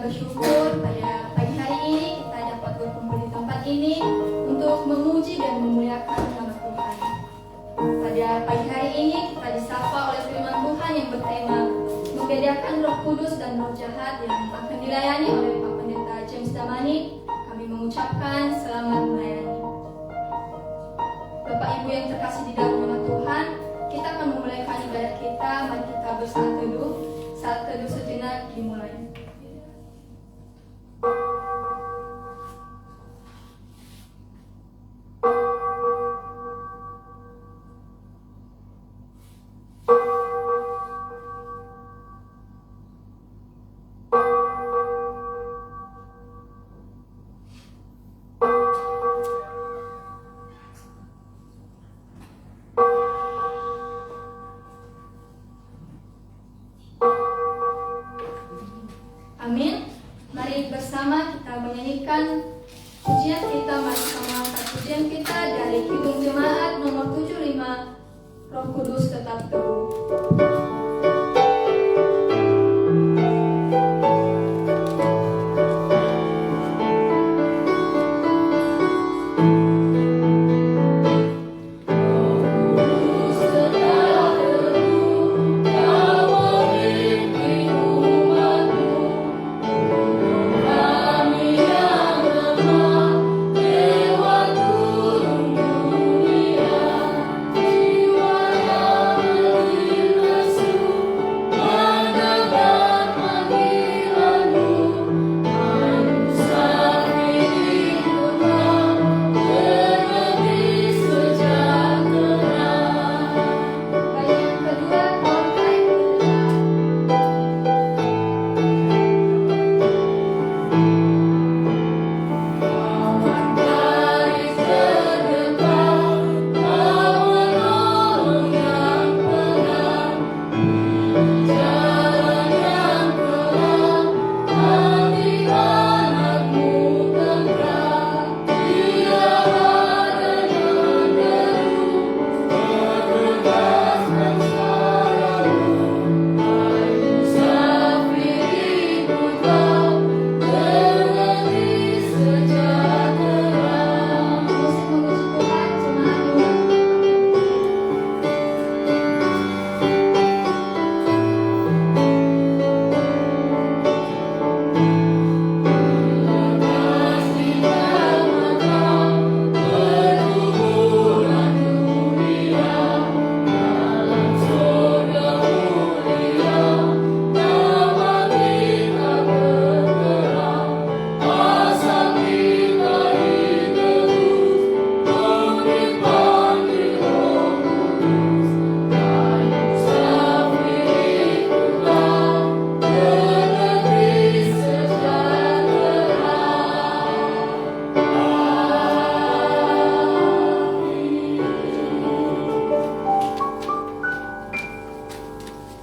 bersyukur pada pagi hari ini kita dapat berkumpul di tempat ini untuk memuji dan memuliakan nama Tuhan. Pada pagi hari ini kita disapa oleh firman Tuhan yang bertema membedakan roh kudus dan roh jahat yang akan dilayani oleh Pak Pendeta James Damani. Kami mengucapkan selamat melayani. Bapak Ibu yang terkasih di dalam nama Tuhan, kita akan memulaikan ibadah kita. Mari kita bersaat teduh. Saat teduh sejenak dimulai. Amin. Mari bersama kita menyanyikan pujian kita. Mari sama angkat pujian kita dari Kidung Jemaat nomor 75, Roh Kudus Tetap Teguh.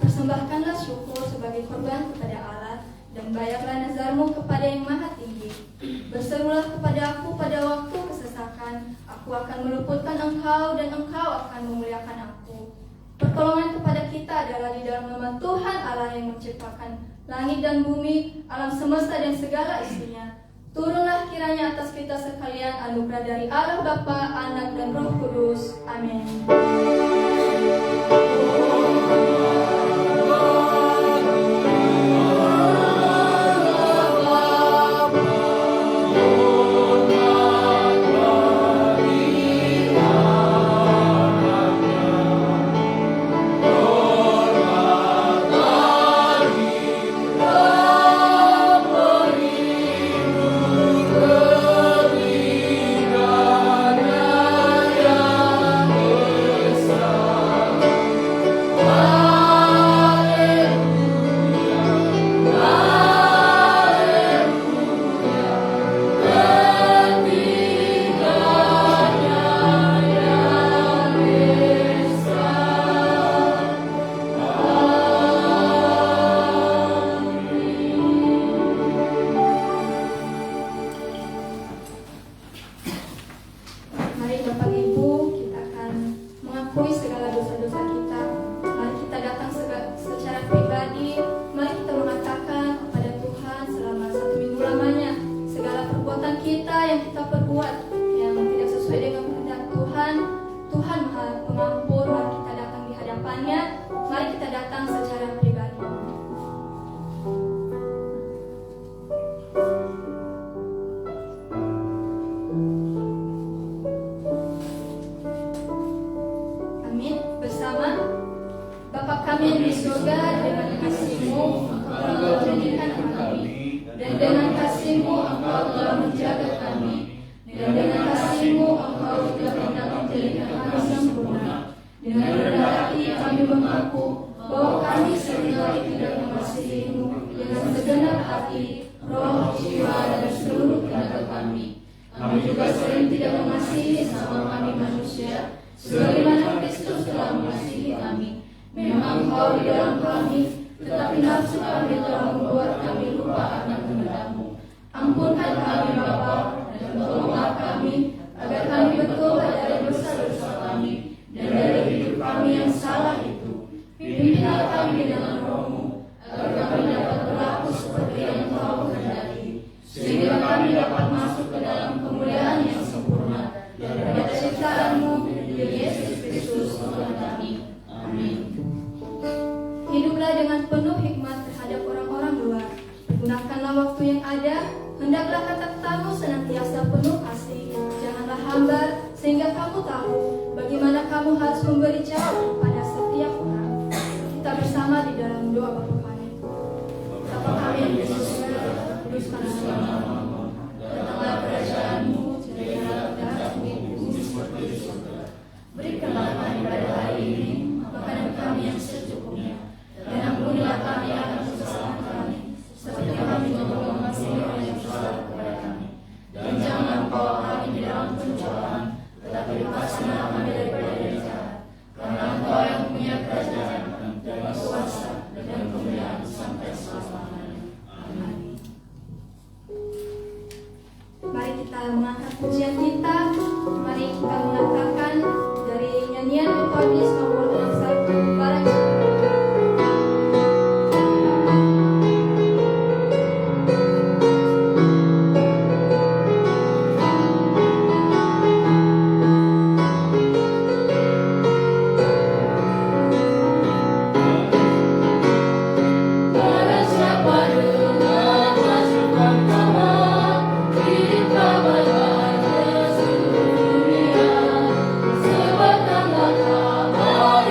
Persembahkanlah syukur sebagai korban kepada Allah, dan bayarlah nazarmu kepada yang maha tinggi. Berserulah kepada aku pada waktu kesesakan, aku akan meluputkan engkau, dan engkau akan memuliakan aku. Pertolongan kepada kita adalah di dalam nama Tuhan Allah yang menciptakan langit dan bumi, alam semesta dan segala isinya. Turunlah kiranya atas kita sekalian anugerah dari Allah Bapa, Anak, dan Roh Kudus. Amin. So berbuat yang tidak sesuai dengan kehendak Tuhan, Tuhan Maha Pengampun. Mari kita datang di hadapannya. Mari kita datang secara pribadi. Amin. Bersama. Bapa kami yang di surga, dengan kasih-Mu Engkau telah menjadikan kami, dan dengan kasih-Mu Engkau telah menjaga kami, dan dengan kasih-Mu Engkau telah hendak menjadikan kami sempurna. Dengan rendah hati kami mengaku bahwa kami seringkali tidak mengasihi-Mu dengan segenap hati, roh, jiwa, dan seluruh tenaga kami. Kami juga sering tidak mengasihi sama kami manusia, sebagaimana Kristus telah mengasihi kami. Memang Engkau di dalam kami, tetapi nafsu kami telah membuat kami lupa akan kehendak-Mu. Ampunkan kami Bapa, dan tolonglah kami, agar kami bertobat dari dosa-dosa kami, dan dari hidup kami yang salah itu. Pimpinlah kami dengan Roh-Mu, agar kami dapat berlaku seperti yang Engkau kehendaki, sehingga kami dapat masuk ke dalam kemuliaan yang sempurna, daripada ciptaan-Mu, Yesus Kristus Tuhan kami. Amin. Hiduplah dengan penuh hikmat terhadap orang-orang luar. Gunakanlah waktu yang ada. Hendaklah kata-katamu senantiasa penuh kasih. Janganlah hambar, sehingga kamu tahu bagaimana kamu harus memberi jawab pada setiap orang. Kita bersama di dalam doa Bapa kami. Bapa kami yang di surga, kuduskanlah namamu. Datanglah kerajaan-Mu, jadilah kehendakmu di bumi seperti di surga. Berikanlah kami pada hari ini makanan kami yang secukupnya, dan ampunilah kami akan kesalahan kami, seperti kami juga mengasihi orang yang bersalah kepada kami. Dan janganlah Engkau kami di dalam pencobaan, tetapi lepaskanlah kami daripada yang jahat. Karena Engkau yang punya kerajaan dan kuasa dan kemuliaan sampai selama-lamanya. Amin. Mari kita mengangkat pujian kita. Mari kita mengatakan dari nyanyian Metodis nomor 61, Barang Sebab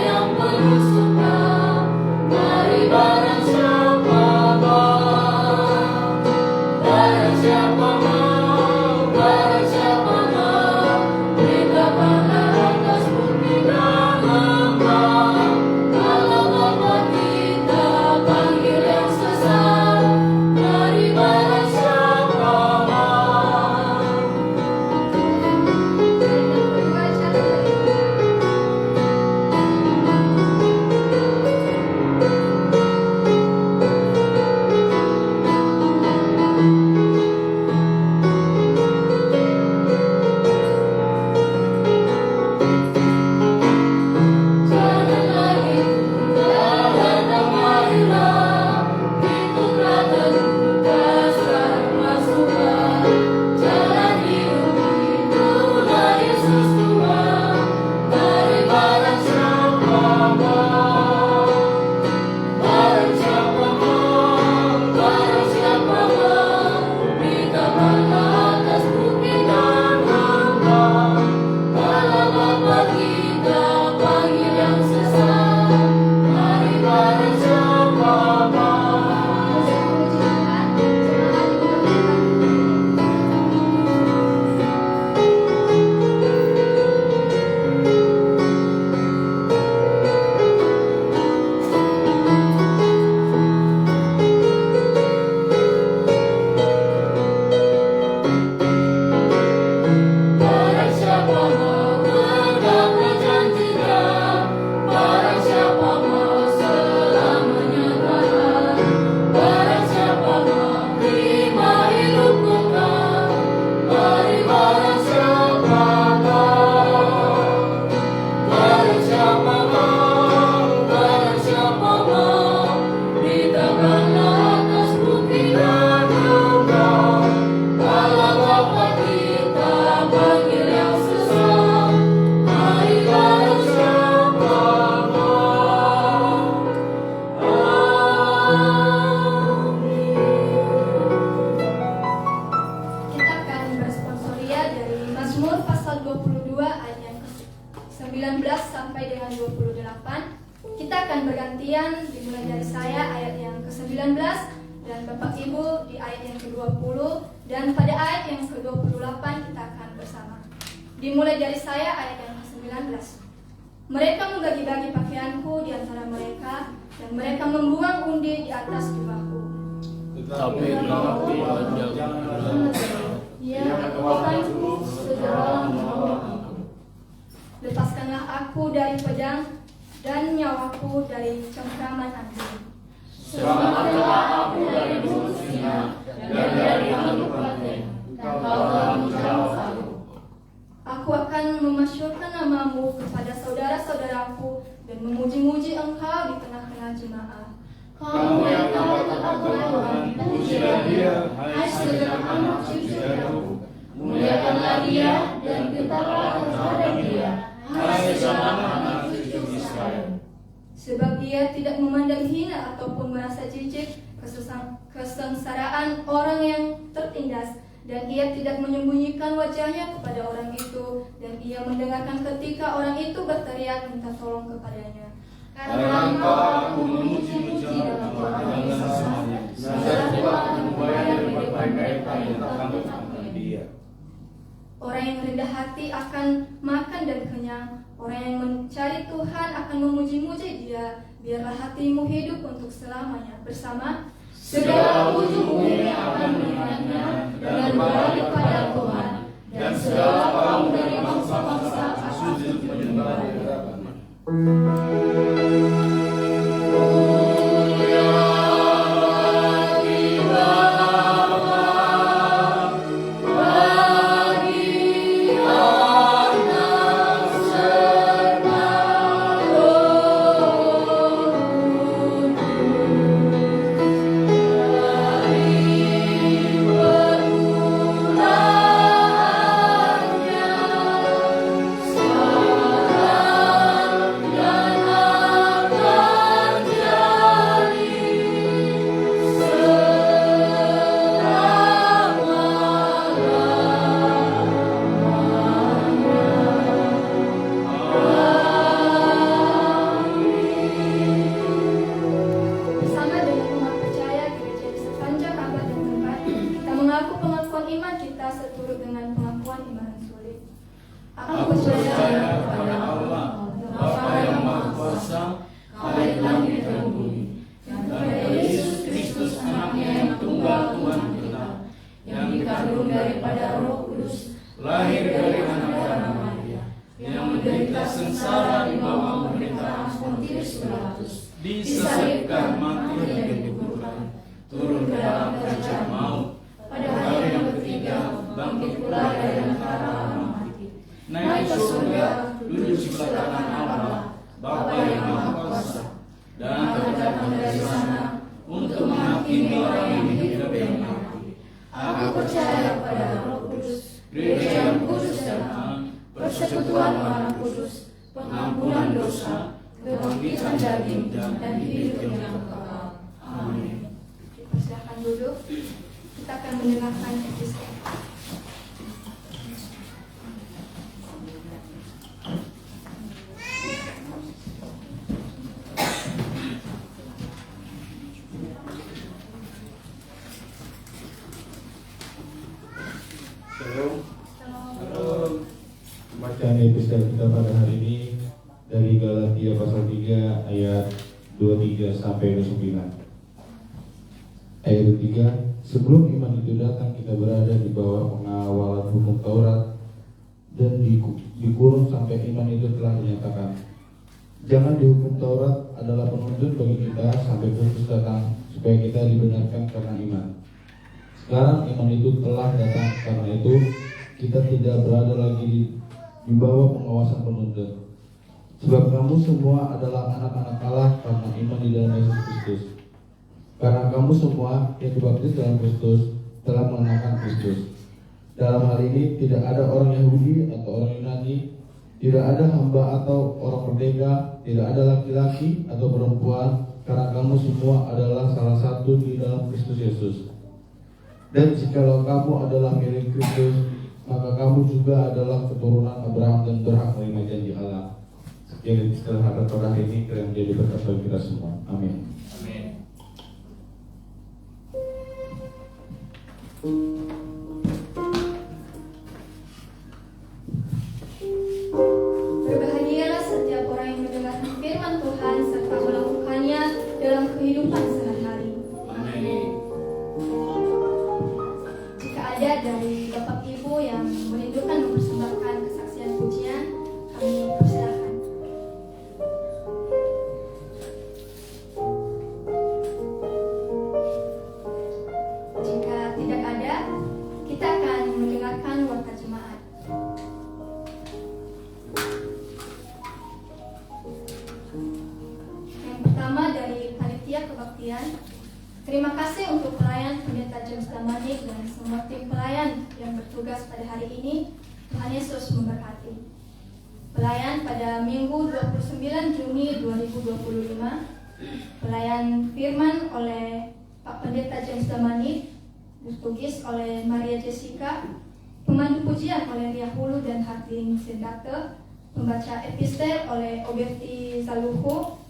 Bapak Ibu di ayat yang ke-20 dan pada ayat yang ke-28 kita akan bersama. Dimulai dari saya ayat yang ke-19. Mereka membagi-bagi pakaianku di antara mereka dan mereka membuang undi di atas jubahku. Tetapi engkau jangan Ya, Tuhanku, segera menolong aku. Lepaskanlah aku dari pedang dan nyawaku dari cengkraman anjing. selamatkanlah aku dari mulut singa dan dari tanduk banteng. Kau telah menjawab aku. Aku akan memasyurkan namamu kepada saudara-saudaraku dan memuji-muji engkau di tengah-tengah jemaah. Kamu yang taat Tuhan, pujilah Dia, hai segenap anak cucu-cucu. Muliakanlah Dia dan gentarlah kepada Dia, hai segenap anak cucu Israel. Sebab ia tidak memandang hina ataupun merasa jijik kesengsaraan orang yang tertindas, dan ia tidak menyembunyikan wajahnya kepada orang itu, dan ia mendengarkan ketika orang itu berteriak minta tolong kepadanya. Karena engkau aku memuji-muji dalam dengan semuanya, dan telah membayar berbagai yang terkandung Dia. Orang yang rendah hati akan makan dan kenyang. Orang yang mencari Tuhan akan memuji-muji Dia. Biarlah hatimu hidup untuk selamanya. Bersama Segala puji bumi akan mengingatnya dan berbalik pada Tuhan, dan segala kaum dari bangsa-bangsa sujud menyembah di hadapan-Nya. bersama dengan umat percaya gereja di sepanjang abad dan tempat, kita mengaku pengakuan iman kita seturut dengan pengakuan iman sulit. Aku percaya kepada Allah, Bapa yang Maha Kuasa, Khalik langit dan bumi, dan kepada Yesus Kristus anaknya yang tunggal Tuhan kita, yang dikandung daripada Roh Kudus, lahir dari anak darah Maria, yang menderita sengsara di bawah pemerintahan Pontius Pilatus, disalibkan, mati dan dikuburkan, turun ke dalam kerajaan maut, pada hari yang ketiga bangkit pula dari antara orang mati, naik ke surga, duduk sebelah kanan Allah, Bapa yang Maha Kuasa, dan akan datang dari sana untuk menghakimi orang yang hidup dan mati. Aku percaya pada Roh Kudus, gereja yang kudus dan am, persekutuan orang kudus, pengampunan dosa, kebangkitan daging, dan hidup yang kekal. Amin. Silakan duduk. Kita akan mendengarkan episode. Shalom. Bacaan episode kita pada hari ini dari Galatia pasal 3 ayat 23 sampai 29. Ayat 3, sebelum iman itu datang kita berada di bawah pengawalan hukum Taurat dan dikurung sampai iman itu telah dinyatakan. Jangan dihukum Taurat adalah penuntun bagi kita sampai Kristus datang supaya kita dibenarkan karena iman. Sekarang iman itu telah datang, karena itu kita tidak berada lagi di bawah pengawasan penuntun. Sebab kamu semua adalah anak-anak Allah karena iman di dalam Yesus Kristus. Karena kamu semua yang dibaptis dalam Kristus telah mengenakan Kristus. Dalam hal ini tidak ada orang Yahudi atau orang Yunani, tidak ada hamba atau orang merdeka, tidak ada laki-laki atau perempuan, karena kamu semua adalah salah satu di dalam Kristus Yesus. Dan jikalau kamu adalah milik Kristus, maka kamu juga adalah keturunan Abraham dan berhak menerima janji Allah. Sekian setelah pada hari ini, kalian menjadi berkat bagi kita semua. Amin. Amin. Berbahagialah setiap orang yang mendengarkan firman Tuhan serta melakukannya dalam kehidupan sehari-hari. Amin. Jika ada dari Bapak Ibu yang merindukan mempersembahkan kesaksian pujian, kami persilakan. Jika tidak ada, kita akan mendengarkan warta jemaat. Yang pertama dari Panitia Kebaktian. Terima kasih untuk pelayan Pendeta James Damanik dan semua tim pelayan yang bertugas pada hari ini. Tuhan Yesus memberkati. Pelayan pada Minggu 29 Juni 2025. Pelayan firman oleh Pak Pendeta James Damanik, ditugis oleh Maria Jessica. Pemandu pujian oleh Ria Hulu dan Hartin Sendakte. Pembaca epistel oleh Oberti Zaluhu.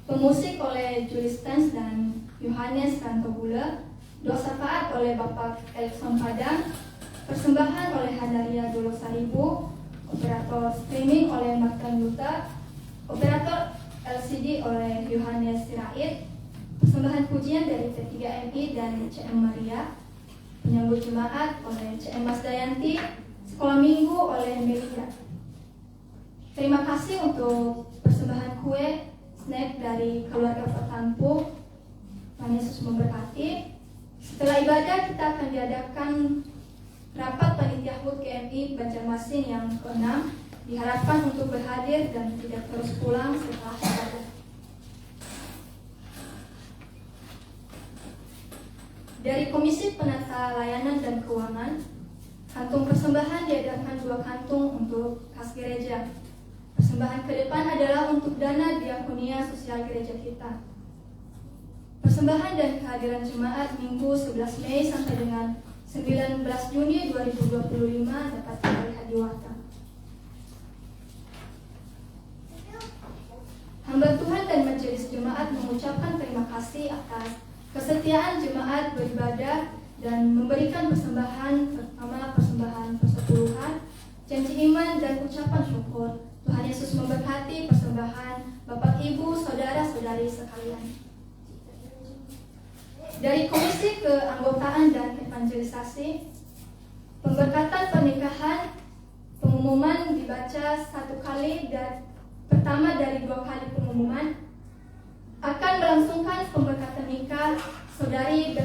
Pemusik oleh Julie Stans dan Yohanes Rantobula. Doa syafaat oleh Bapak Elson Padang. Persembahan oleh Hanaria Dolo Saribu. Operator streaming oleh Martin Luther. Operator LCD oleh Yohanes Sirait. Persembahan pujian dari T3MI dan CM Maria. Penyambut jemaat oleh CM Mas Dayanti. Sekolah minggu oleh Melia. Terima kasih untuk persembahan kue snack dari keluarga Pertampu. Tuhan Yesus memberkati. Setelah ibadah kita akan diadakan rapat panitia HUT GMI Banjarmasin yang ke-6. Diharapkan untuk berhadir dan tidak terus pulang setelah ibadah. Dari Komisi Penata Layanan dan Keuangan, kantung persembahan diadakan 2 kantung untuk kas gereja. Persembahan ke depan adalah untuk dana diakonia sosial gereja kita. Persembahan dan kehadiran jemaat Minggu 11 Mei sampai dengan 19 Juni 2025 dapat dilihat di warta. Hamba Tuhan dan majelis jemaat mengucapkan terima kasih atas kesetiaan jemaat beribadah dan memberikan persembahan, pertama persembahan persepuluhan, janji iman dan ucapan syukur. Tuhan Yesus memberkati persembahan Bapak Ibu, Saudara-saudari sekalian. Dari Komisi Keanggotaan dan Evangelisasi, pemberkatan pernikahan, pengumuman dibaca 1 kali dan pertama dari 2 kali pengumuman. Akan melangsungkan pemberkatan nikah Saudari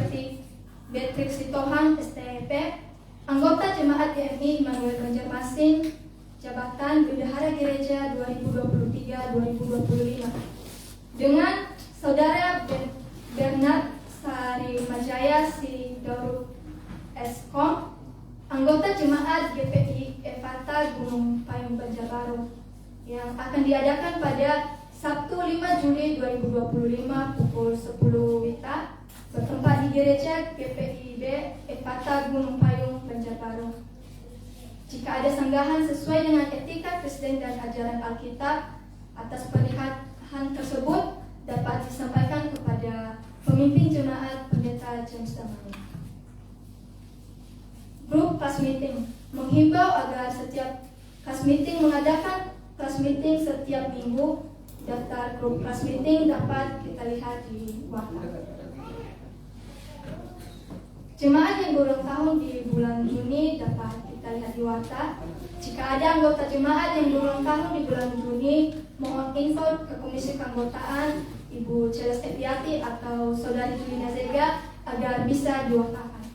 Beatrix Sitohang STP, anggota Jemaat GMI Immanuel Banjarmasin, Jabatan Bendahara Gereja 2023-2025, dengan Saudara Bernard Sari Majaya Sidoru Eskom, anggota Jemaat GPI Evata Gunung Payung Banjarbaru, yang akan diadakan pada Sabtu 5 Juli 2025 pukul 10 WITA, bertempat di Gereja GPIB Evata Gunung Payung Banjarbaru. Jika ada sanggahan sesuai dengan etika Kristen dan ajaran Alkitab atas pernikahan tersebut, dapat disampaikan kepada pemimpin jemaat Pendeta James Damanik. Grup kelas meeting menghimbau agar setiap kelas meeting mengadakan kelas meeting setiap minggu. Daftar grup kelas meeting dapat kita lihat di warta. Jemaat yang berulang tahun di bulan Juni dapat kita lihat di warta. Jika ada anggota jemaat yang berulang tahun di bulan Juni, mohon info ke Komisi Keanggotaan Ibu Celes Epiati atau Saudari Julina Zega agar bisa diwartakan.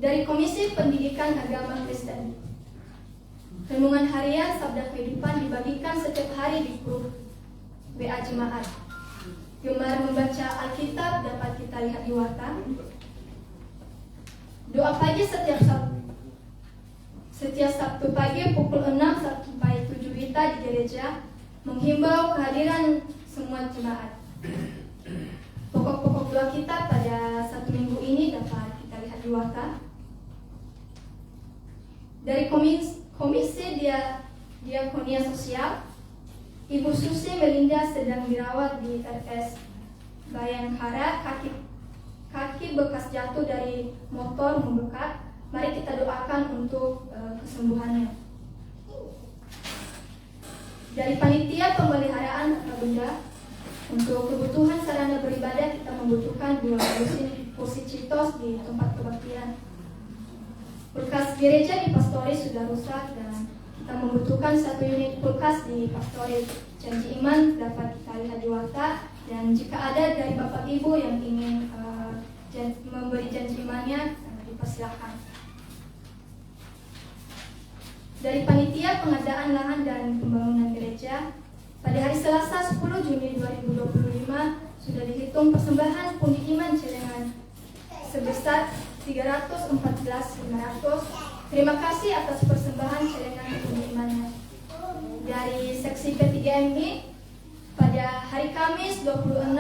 Dari Komisi Pendidikan Agama Kristen, renungan harian Sabda Kehidupan dibagikan setiap hari di grup WA Jemaat. Gemar membaca Alkitab dapat kita lihat di warta. Doa pagi setiap Sabtu pagi pukul 6 sampai 7 WITA di gereja, menghimbau kehadiran semua jemaat. Pokok-pokok doa kita pada 1 minggu ini dapat kita lihat di warta. Dari Komisi Diakonia Sosial, Ibu Susi Melinda sedang dirawat di RS Bayangkara, kaki bekas jatuh dari motor membekat. Mari kita doakan untuk kesembuhannya. Dari panitia pemeliharaan harta benda, untuk kebutuhan sarana beribadah kita membutuhkan 2 kursi citos di tempat kebaktian. Kulkas gereja di pastoris sudah rusak dan kita membutuhkan 1 unit kulkas di pastoris. Janji iman dapat kita lihat di warta, dan jika ada dari Bapak Ibu yang ingin memberi janji imannya, dipersilakan. Dari panitia pengadaan lahan dan pembangunan gereja, pada hari Selasa 10 Juni 2025 sudah dihitung persembahan pundi iman celengan sebesar 314.500. Terima kasih atas persembahan celengan pundi imannya. Dari seksi P3MI, pada hari Kamis 26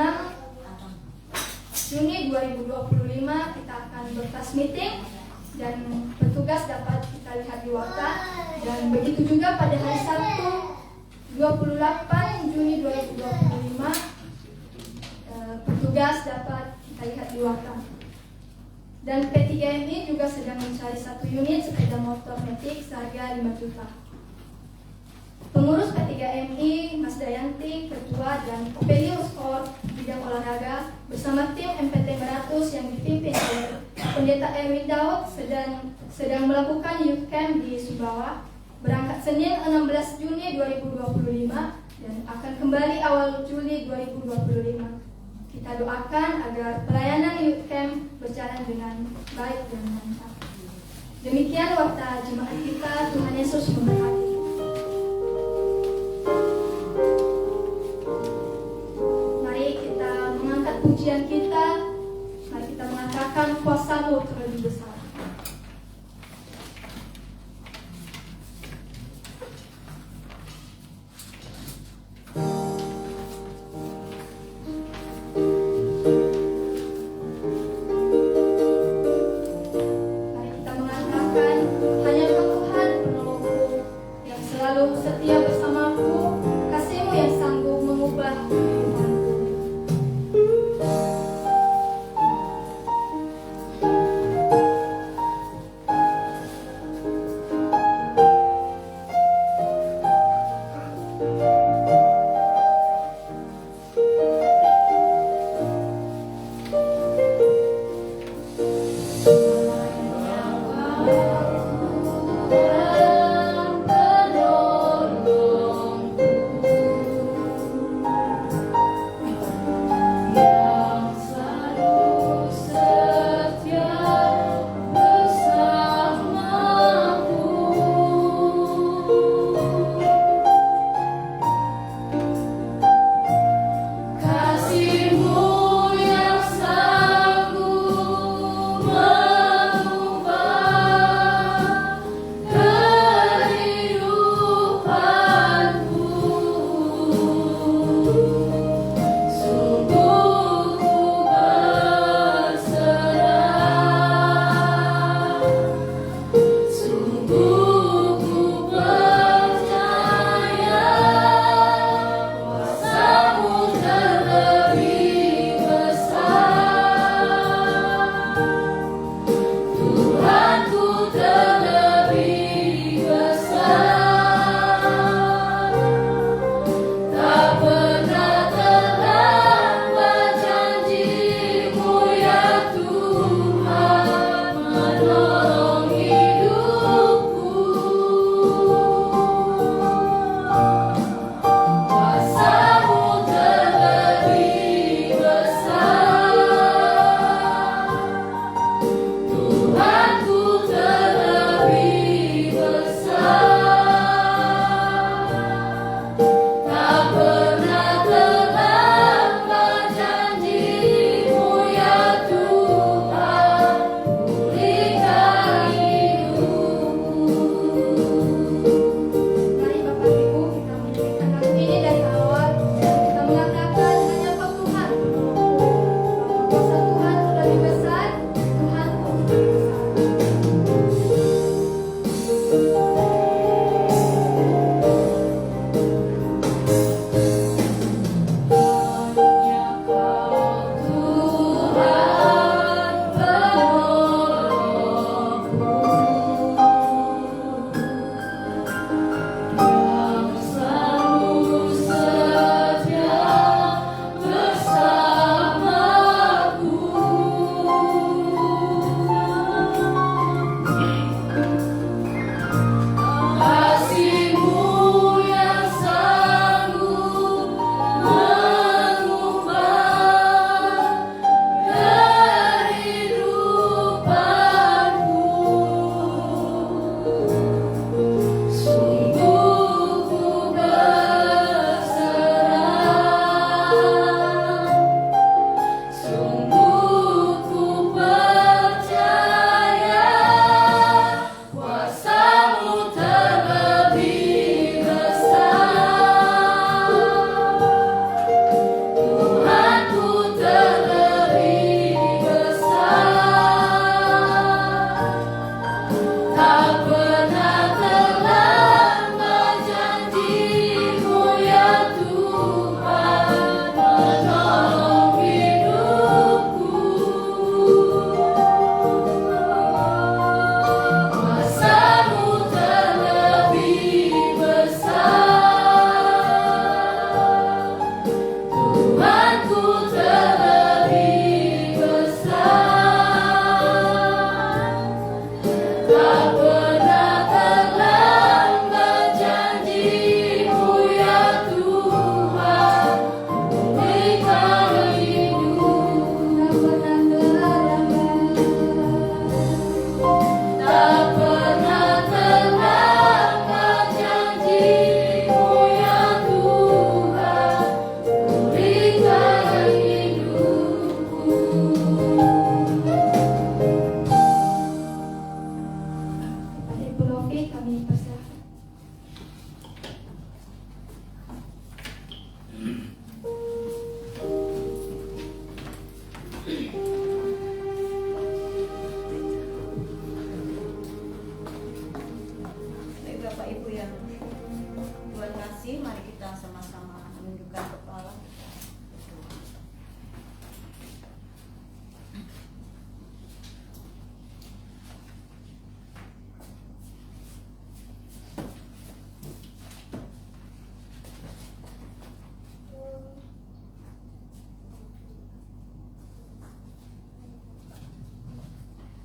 Juni 2025 kita akan berkas meeting dan petugas dapat kita lihat di warta, dan begitu juga pada hari Sabtu 28 Juni 2025 petugas dapat kita lihat di warta. Dan P3MI juga sedang mencari 1 unit sepeda motor metik seharga 5 juta. Pengurus P3MI, Mas Dayanti, Ketua, dan Kopelius Kor bidang olahraga bersama tim MPT Meratus yang dipimpin oleh Pendeta Erwin Daud sedang melakukan youth camp di Sumbawa, berangkat Senin 16 Juni 2025 dan akan kembali awal Juli 2025. Kita doakan agar pelayanan youth camp berjalan dengan baik dan lancar. Demikian warta jemaat kita. Tuhan Yesus memberkati. Mari kita mengangkat pujian kita. Mari kita mengatakan kuasa-Mu terlebih besar. Setia bersamaku, kasih-Mu yang sanggup mengubah kehidupanku.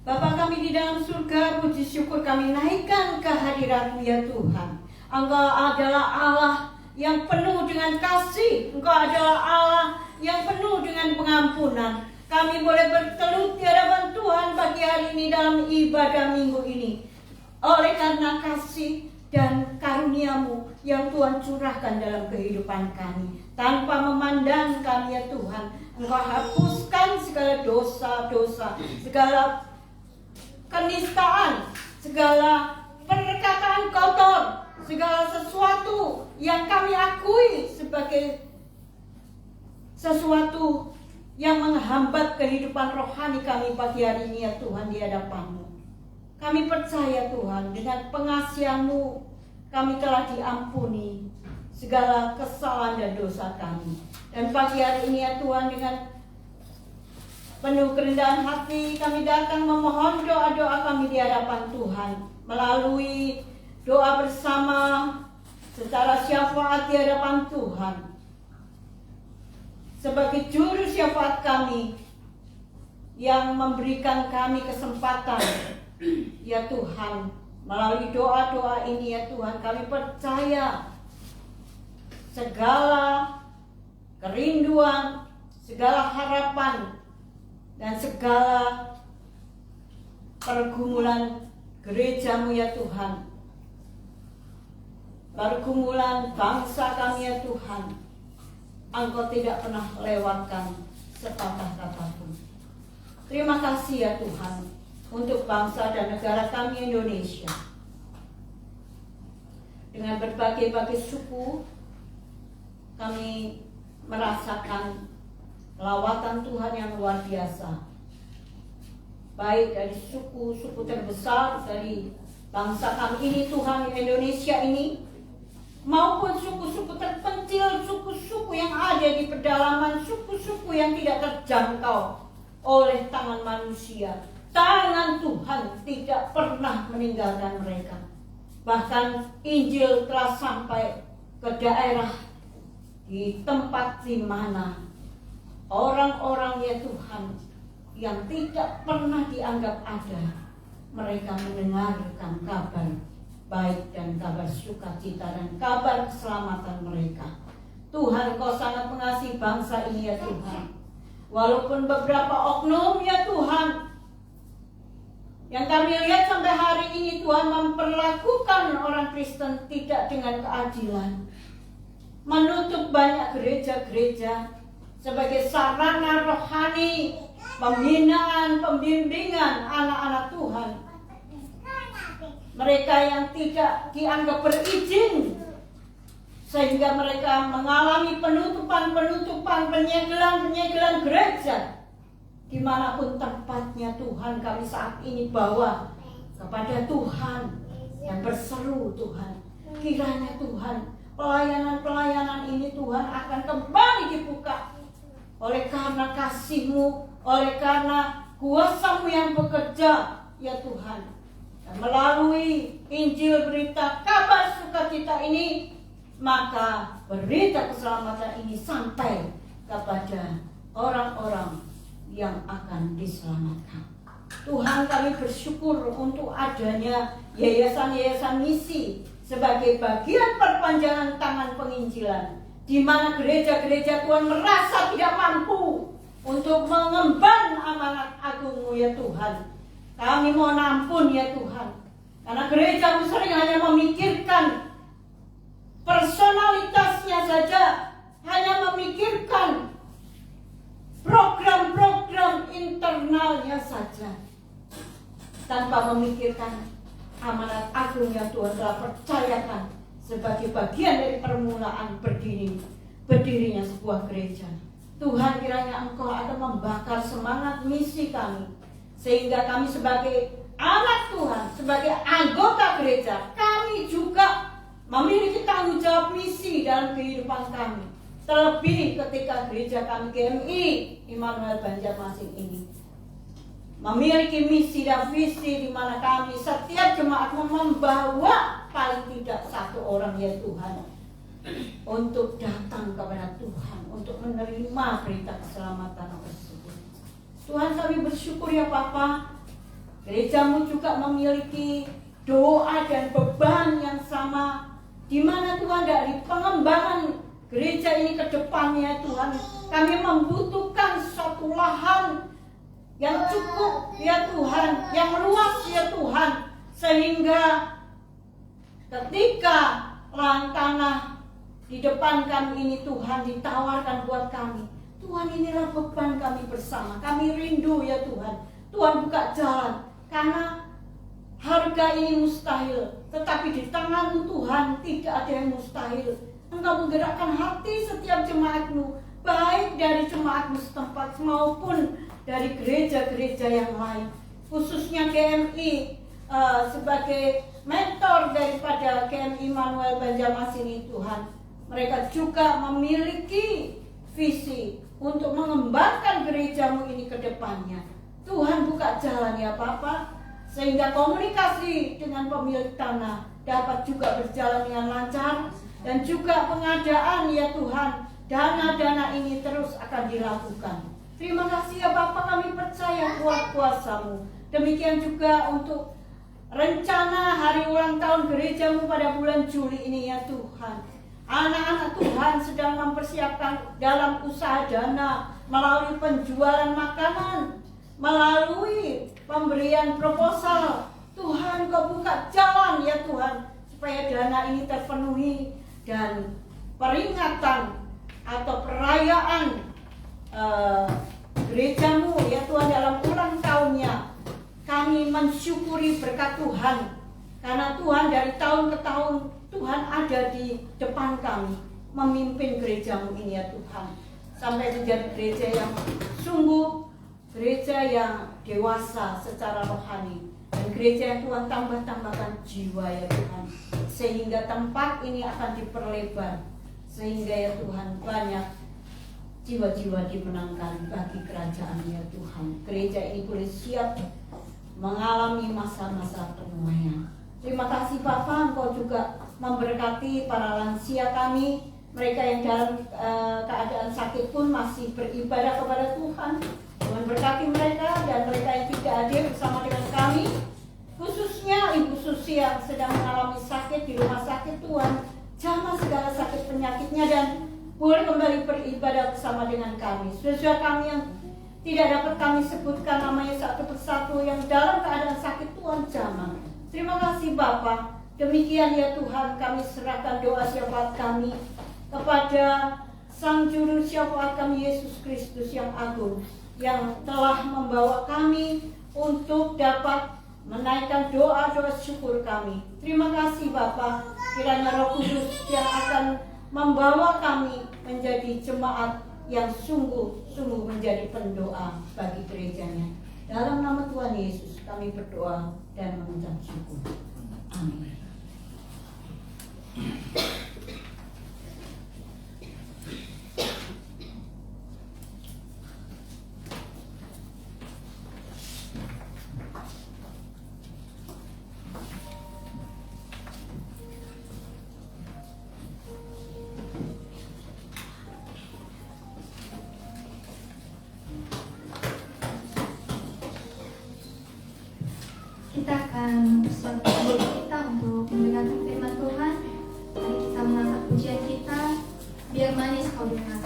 Bapa kami di dalam surga, puji syukur kami naikkan ke hadirat-Mu ya Tuhan. Engkau adalah Allah yang penuh dengan kasih. Engkau adalah Allah yang penuh dengan pengampunan. Kami boleh bertelut di hadapan Tuhan pagi hari ini dalam ibadah minggu ini. Oleh karena kasih dan karunia-Mu yang Tuhan curahkan dalam kehidupan kami. Tanpa memandang kami ya Tuhan, Engkau hapuskan segala dosa-dosa, segala kenistaan, segala perkataan kotor, segala sesuatu yang kami akui sebagai sesuatu yang menghambat kehidupan rohani kami pagi hari ini ya Tuhan di hadapan-Mu. Kami percaya Tuhan, dengan pengasihan-Mu kami telah diampuni segala kesalahan dan dosa kami. Dan pagi hari ini ya Tuhan, dengan penuh kerendahan hati kami datang memohon doa-doa kami di hadapan Tuhan melalui doa bersama secara syafaat di hadapan Tuhan. Sebagai juru syafaat kami yang memberikan kami kesempatan ya Tuhan, melalui doa-doa ini ya Tuhan, kami percaya segala kerinduan, segala harapan dan segala pergumulan gereja-Mu ya Tuhan, pergumulan bangsa kami ya Tuhan, Engkau tidak pernah lewatkan sepatah kata pun. Terima kasih ya Tuhan untuk bangsa dan negara kami Indonesia. Dengan berbagai-bagai suku kami merasakan lawatan Tuhan yang luar biasa. Baik dari suku-suku terbesar dari bangsa kami ini Tuhan, Indonesia ini, maupun suku-suku terpencil, suku-suku yang ada di pedalaman, suku-suku yang tidak terjangkau oleh tangan manusia. Tangan Tuhan tidak pernah meninggalkan mereka. Bahkan Injil telah sampai ke daerah di tempat di mana orang-orang ya Tuhan yang tidak pernah dianggap ada, mereka mendengarkan kabar baik dan kabar sukacita dan kabar keselamatan mereka. Tuhan, Kau sangat mengasihi bangsa ini ya Tuhan. Walaupun beberapa oknum ya Tuhan yang kami lihat sampai hari ini Tuhan memperlakukan orang Kristen tidak dengan keadilan, menutup banyak gereja-gereja sebagai sarana rohani pembinaan, pembimbingan anak-anak Tuhan. Mereka yang tidak dianggap berizin, sehingga mereka mengalami penutupan-penutupan, penyegelan-penyegelan gereja. Dimanapun tempatnya Tuhan, kami saat ini bawa kepada Tuhan dan berseru Tuhan, kiranya Tuhan pelayanan-pelayanan ini Tuhan akan kembali dibuka oleh karena kasih-Mu, oleh karena kuasa-Mu yang bekerja ya Tuhan. Dan melalui Injil berita kabar sukacita ini, maka berita keselamatan ini sampai kepada orang-orang yang akan diselamatkan. Tuhan, kami bersyukur untuk adanya yayasan-yayasan misi sebagai bagian perpanjangan tangan penginjilan, di mana gereja-gereja Tuhan merasa tidak mampu untuk mengemban amanat agung-Mu ya Tuhan. Kami mohon ampun ya Tuhan, karena gereja-Mu sering hanya memikirkan personalitasnya saja, hanya memikirkan program-program internalnya saja, tanpa memikirkan amanat agung yang Tuhan telah percayakan sebagai bagian dari permulaan berdirinya sebuah gereja. Tuhan, kiranya Engkau akan membakar semangat misi kami, sehingga kami sebagai anak Tuhan, sebagai anggota gereja, kami juga memiliki tanggung jawab misi dalam kehidupan kami. Terlebih ketika gereja kami GMI Immanuel Banjarmasin ini memiliki misi dan visi di mana kami setiap jemaat membawa paling tidak satu orang ya Tuhan untuk datang kepada Tuhan, untuk menerima berita keselamatan tersebut. Tuhan, kami bersyukur ya Bapa, gerejamu juga memiliki doa dan beban yang sama, di mana Tuhan dari pengembangan gereja ini ke depannya Tuhan, kami membutuhkan suatu lahan yang cukup ya Tuhan, yang luas ya Tuhan, sehingga ketika lahan tanah di depan kami ini Tuhan ditawarkan buat kami, Tuhan inilah beban kami bersama. Kami rindu ya Tuhan, Tuhan buka jalan, karena harga ini mustahil, tetapi di tangan-Mu Tuhan tidak ada yang mustahil. Engkau menggerakkan hati setiap jemaat-Mu, baik dari jemaat-Mu setempat maupun dari gereja-gereja yang lain, khususnya GMI sebagai mentor daripada GMI Manuel Banjarmasin ini Tuhan. Mereka juga memiliki visi untuk mengembangkan gerejamu ini ke depannya. Tuhan buka jalan ya Bapak, sehingga komunikasi dengan pemilik tanah dapat juga berjalan dengan lancar, dan juga pengadaan ya Tuhan, dana-dana ini terus akan dilakukan. Terima kasih ya Bapak, kami percaya buat kuasa-Mu. Demikian juga untuk rencana hari ulang tahun gerejamu pada bulan Juli ini ya Tuhan. Anak-anak Tuhan sedang mempersiapkan dalam usaha dana melalui penjualan makanan, melalui pemberian proposal. Tuhan, Kau buka jalan ya Tuhan, supaya dana ini terpenuhi, dan peringatan atau perayaan gerejamu ya Tuhan dalam ulang tahunnya, kami mensyukuri berkat Tuhan, karena Tuhan dari tahun ke tahun Tuhan ada di depan kami, memimpin gerejamu ini ya Tuhan, sampai menjadi gereja yang sungguh, gereja yang dewasa secara rohani, dan gereja yang Tuhan tambahkan jiwa ya Tuhan, sehingga tempat ini akan diperlebar, sehingga ya Tuhan banyak jiwa-jiwa dimenangkan bagi kerajaan ya Tuhan. Gereja ini boleh siap mengalami masa-masa penuaian. Terima kasih Bapak, Engkau juga memberkati para lansia kami, mereka yang dalam keadaan sakit pun masih beribadah kepada Tuhan. Tuhan berkati mereka, dan mereka yang tidak hadir bersama dengan kami, khususnya Ibu Susi yang sedang mengalami sakit di rumah sakit, Tuhan jamah segala sakit penyakitnya dan boleh kembali beribadah bersama dengan kami. Saudara kami yang tidak dapat kami sebutkan namanya satu persatu yang dalam keadaan sakit, Tuhan jamah. Terima kasih Bapa. Demikian ya Tuhan, kami serahkan doa syafaat kami kepada Sang Juru Syafaat kami Yesus Kristus yang agung, yang telah membawa kami untuk dapat menaikkan doa-doa syukur kami. Terima kasih Bapa, kiranya Roh Kudus yang akan membawa kami menjadi jemaat yang sungguh-sungguh menjadi pendoa bagi gerejanya. Dalam nama Tuhan Yesus kami berdoa dan mengucap syukur. Amin. Kita akan mempersiapkan diri kita untuk mendengarkan firman Tuhan. Mari kita mengangkat pujian kita, biar manis kau dengar.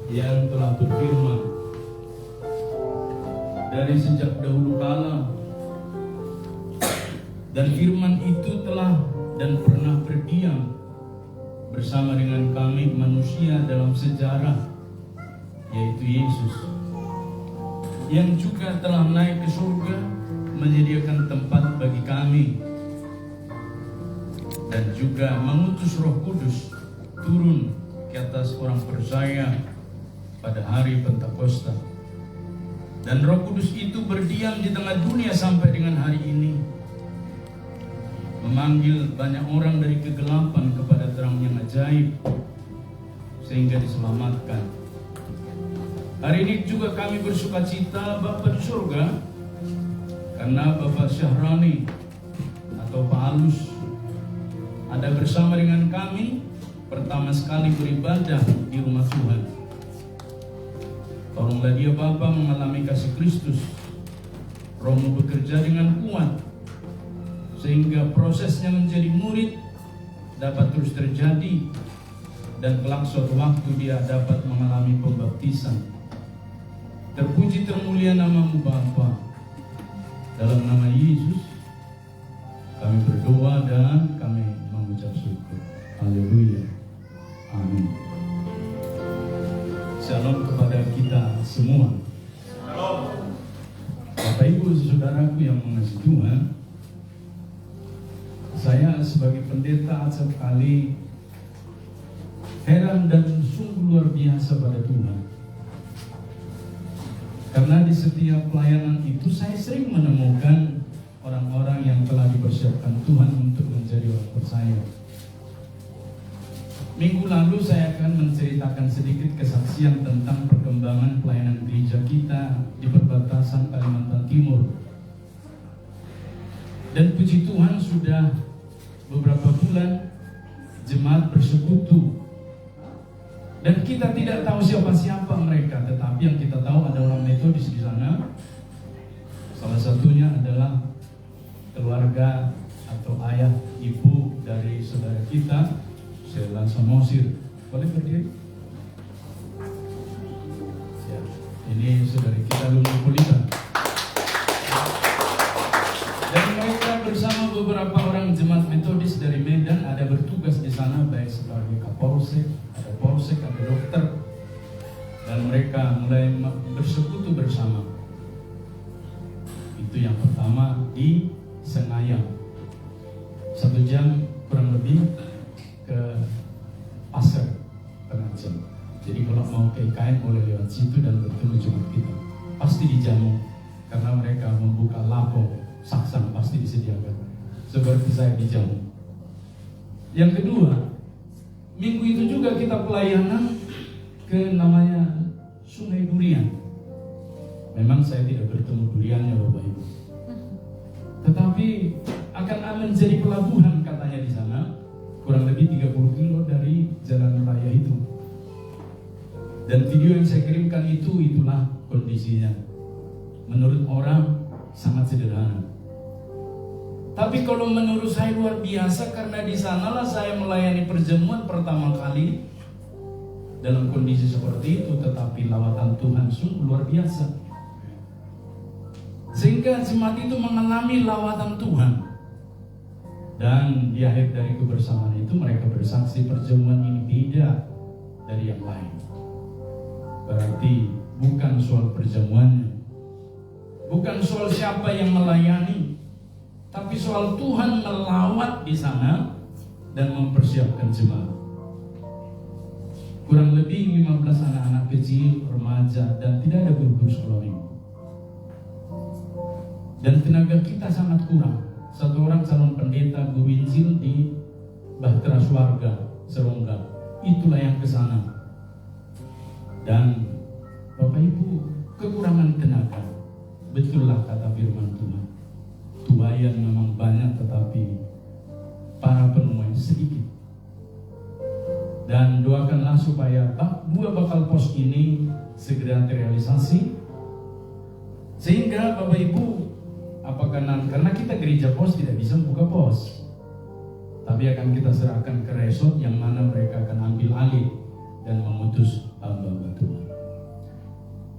yang telah berfirman dari sejak dahulu kala, dan firman itu telah dan pernah berdiam bersama dengan kami manusia dalam sejarah, yaitu Yesus, yang juga telah naik ke surga menyediakan tempat bagi kami, dan juga mengutus Roh Kudus turun ke atas orang percaya pada hari Pentakosta. Dan Roh Kudus itu berdiam di tengah dunia sampai dengan hari ini, memanggil banyak orang dari kegelapan kepada terang yang ajaib, sehingga diselamatkan. Hari ini juga kami bersuka cita Bapa di surga, karena Bapak Syahrani atau Pak Alus ada bersama dengan kami pertama sekali beribadah di rumah Tuhan. Tolonglah dia Bapa mengalami kasih Kristus, Rohmu bekerja dengan kuat, sehingga prosesnya menjadi murid dapat terus terjadi, dan kelak suatu waktu dia dapat mengalami pembaptisan. Terpuji termulia namamu Bapa. Dalam nama Yesus kami berdoa dan kami mengucap syukur. Haleluya. Amin. Shalom kepada kita semua. Bapak Ibu saudaraku yang mengasihi Tuhan, saya sebagai pendeta acap kali heran dan sungguh luar biasa pada Tuhan. Karena di setiap pelayanan itu saya sering menemukan orang-orang yang telah dipersiapkan Tuhan untuk menjadi orang percaya. Minggu lalu saya akan menceritakan sedikit kesaksian tentang perkembangan pelayanan gereja kita di perbatasan Kalimantan Timur. Dan puji Tuhan sudah beberapa bulan jemaat bersekutu. Dan kita tidak tahu siapa-siapa mereka, tetapi yang kita tahu ada orang Metodis di sana. Salah satunya adalah keluarga atau ayah ibu dari saudara kita, Sela Samosir. Boleh berdiri? Ya, ini saudara kita Lulu Kulita. Dan mereka bersama beberapa orang jemaat Metodis dari Medan ada bertugas di sana, baik sebagai kapolsek, ada polsek, ada dokter, dan mereka mulai bersekutu bersama. Itu yang pertama di Senayang. 1 jam kurang lebih ke pasar Penajam. Jadi kalau mau ke IKN boleh lewat situ dan bertemu jemaat kita. Pasti dijamu karena mereka membuka lapo saksang, pasti disediakan. Seperti saya dijamu. Yang kedua, minggu itu juga kita pelayanan ke namanya Sungai Durian. Memang saya tidak bertemu duriannya Bapak Ibu, tetapi akan menjadi pelabuhan katanya di sana, kurang lebih 30 kilo dari jalan raya itu. Dan video yang saya kirimkan itulah kondisinya. Menurut orang sangat sederhana, tapi kalau menurut saya luar biasa, karena di sanalah saya melayani perjamuan pertama kali dalam kondisi seperti itu. Tetapi lawatan Tuhan sungguh luar biasa, sehingga jemaat itu mengalami lawatan Tuhan. Dan di akhir dari kebersamaan itu mereka bersaksi perjamuan ini beda dari yang lain. Berarti bukan soal perjamuannya, bukan soal siapa yang melayani, tapi soal Tuhan melawat di sana dan mempersiapkan jemaat. Kurang lebih 15 anak-anak kecil, remaja, dan tidak ada guru-guru sekolah minggu. Dan tenaga kita sangat kurang. 1 orang calon pendeta guru Injil di Bahtera Swarga, Serongga, itulah yang ke sana. Dan Bapak Ibu, kekurangan tenaga. Betullah kata firman Tuhan, tuayan memang banyak tetapi para penuai sedikit. Dan doakanlah supaya 2 bakal pos ini segera terrealisasi, sehingga Bapak Ibu, apakah karena kita gereja pos tidak bisa buka pos, tapi akan kita serahkan ke resort yang mana mereka akan ambil alih dan mengutus hamba-hamba Tuhan.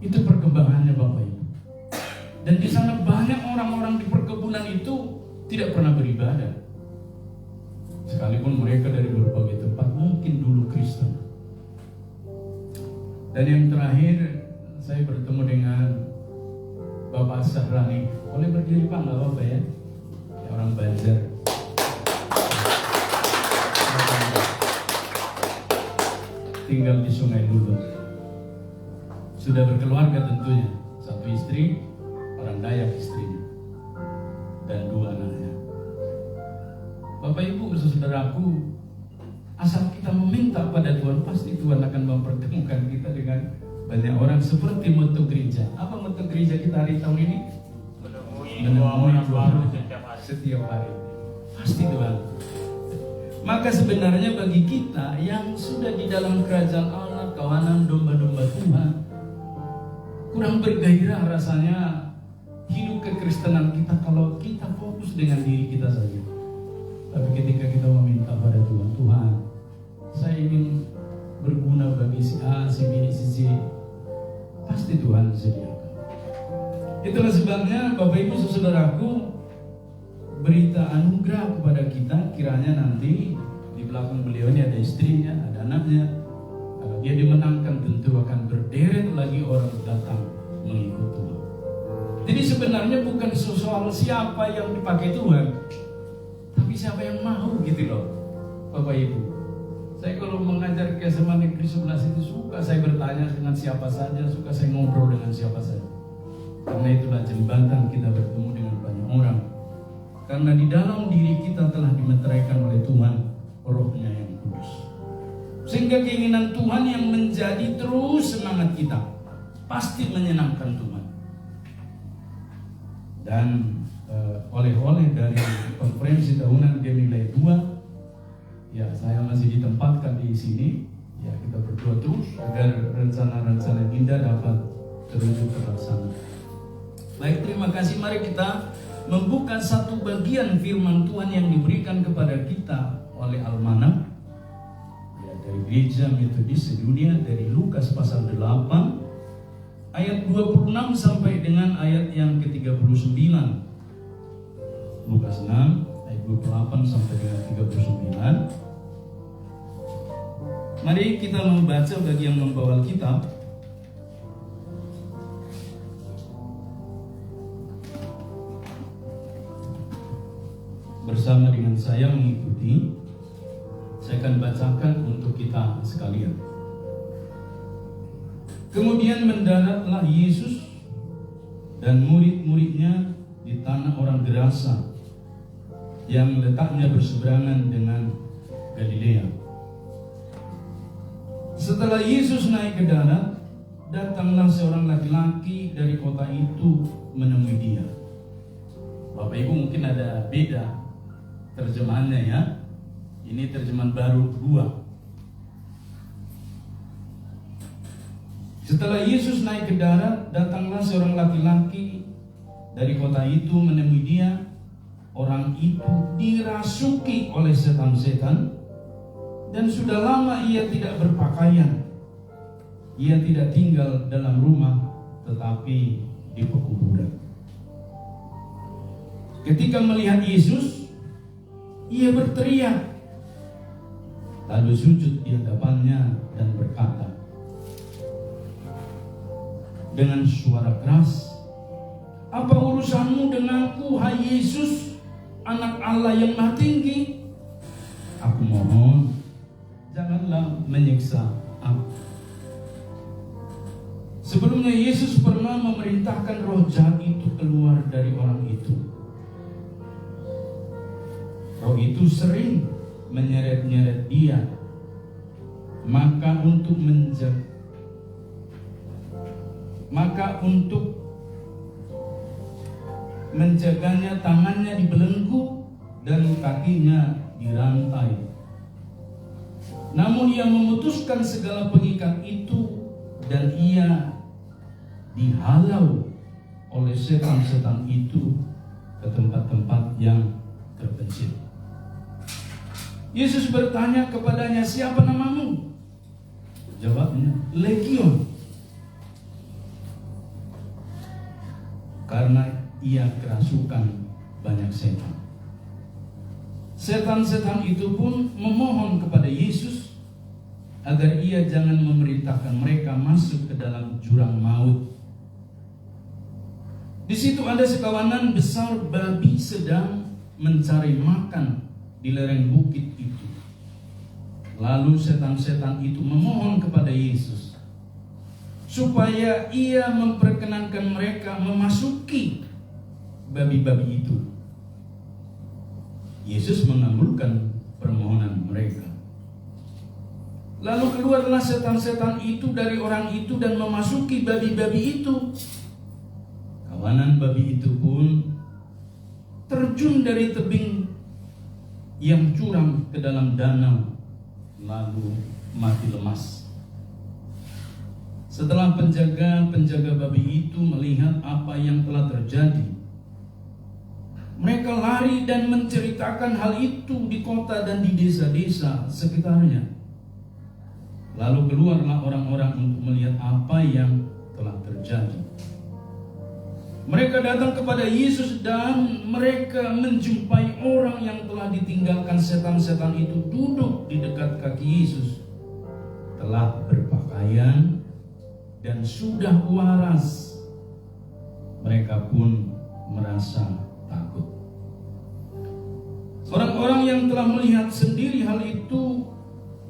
Itu perkembangannya Bapak Ibu. Dan di sana banyak orang-orang di perkebunan itu tidak pernah beribadah. Sekalipun mereka dari berbagai tempat, mungkin dulu Kristen. Dan yang terakhir, saya bertemu dengan Bapak Sahrani. Boleh berdiri Pak, nggak apa-apa ya? Ya, orang Banjar. Tinggal di Sungai Lulut. Sudah berkeluarga tentunya. Satu istri, orang Dayak istrinya. Dan 2 anaknya. Bapak Ibu, saudaraku, asal kita meminta pada Tuhan, pasti Tuhan akan mempertemukan kita dengan banyak orang seperti moto gereja. Apa moto gereja kita hari tahun ini? Menemui Tuhan setiap hari. Pasti Tuhan. Maka sebenarnya bagi kita yang sudah di dalam kerajaan Allah, kawanan domba-domba Tuhan, kurang bergairah rasanya hidup kekristenan kita kalau kita fokus dengan diri kita saja. Tapi ketika kita meminta pada Tuhan, Tuhan, saya ingin berguna bagi si A, si B, si C, pasti Tuhan sediakan. Itulah sebabnya Bapak Ibu saudaraku, berita anugerah kepada kita, kiranya nanti di belakang beliau ini ada istrinya, ada anaknya. Kalau dia dimenangkan tentu akan berderet lagi orang datang mengikut Tuhan. Jadi sebenarnya bukan soal siapa yang dipakai Tuhan, tapi siapa yang mau gitu loh Bapak Ibu. Saya kalau mengajar ke SMA Negeri 11 itu suka saya bertanya dengan siapa saja, suka saya ngobrol dengan siapa saja. Karena itulah jembatan kita bertemu dengan banyak orang. Karena di dalam diri kita telah dimeteraikan oleh Tuhan Roh-Nya yang kudus. Sehingga keinginan Tuhan yang menjadi terus semangat kita pasti menyenangkan Tuhan. Dan oleh-oleh dari konferensi tahunan Gemilai 2, ya saya masih ditempatkan di sini. Ya kita berdoa terus agar rencana-rencana indah dapat terwujud terlaksana. Baik, terima kasih. Mari kita membuka satu bagian firman Tuhan yang diberikan kepada kita oleh Almanak, ya, dari Gereja Metodis Sedunia, dari Lukas pasal 8 ayat 26 sampai dengan ayat yang ke-39. Lukas 6 ayat 28 sampai dengan 39. Mari kita membaca bagi yang membawa Alkitab. Bersama dengan saya mengikuti, saya akan bacakan untuk kita sekalian. Kemudian mendaratlah Yesus dan murid-muridnya di tanah orang Gerasa yang letaknya berseberangan dengan Galilea. Setelah Yesus naik ke darat, datanglah seorang laki-laki dari kota itu menemui dia. Bapak Ibu mungkin ada beda terjemahannya ya. Ini terjemahan baru 2. Setelah Yesus naik ke darat, datanglah seorang laki-laki dari kota itu menemui dia. Orang itu dirasuki oleh setan-setan dan sudah lama ia tidak berpakaian. Ia tidak tinggal dalam rumah, tetapi di pekuburan. Ketika melihat Yesus, ia berteriak, lalu sujud di hadapannya dan berkata dengan suara keras, "Apa urusanmu denganku, hai Yesus, Anak Allah yang Maha Tinggi? Aku mohon, janganlah menyiksa aku." Sebelumnya Yesus pernah memerintahkan roh jahat itu keluar dari orang itu. Roh itu sering menyeret-nyeret dia. Maka untuk menjaganya tangannya dibelenggu dan kakinya dirantai. Namun ia memutuskan segala pengikat itu dan ia dihalau oleh setan-setan itu ke tempat-tempat yang terpencil. Yesus bertanya kepadanya, "Siapa namamu?" Jawabnya, "Legion." karena ia kerasukan banyak setan. Setan-setan itu pun memohon kepada Yesus agar ia jangan memerintahkan mereka masuk ke dalam jurang maut. Di situ ada sekawanan besar babi sedang mencari makan di lereng bukit itu. Lalu setan-setan itu memohon kepada Yesus supaya ia memperkenankan mereka memasuki babi-babi itu. Yesus mengabulkan permohonan mereka. Lalu keluarlah setan-setan itu dari orang itu dan memasuki babi-babi itu. Kawanan babi itu pun terjun dari tebing yang curam ke dalam danau, lalu mati lemas. Setelah penjaga babi itu melihat apa yang telah terjadi, mereka lari dan menceritakan hal itu di kota dan di desa-desa sekitarnya. Lalu keluarlah orang-orang untuk melihat apa yang telah terjadi. Mereka datang kepada Yesus dan mereka menjumpai orang yang telah ditinggalkan setan-setan itu duduk di dekat kaki Yesus, telah berpakaian dan sudah waras. Mereka pun merasa takut. Orang-orang yang telah melihat sendiri hal itu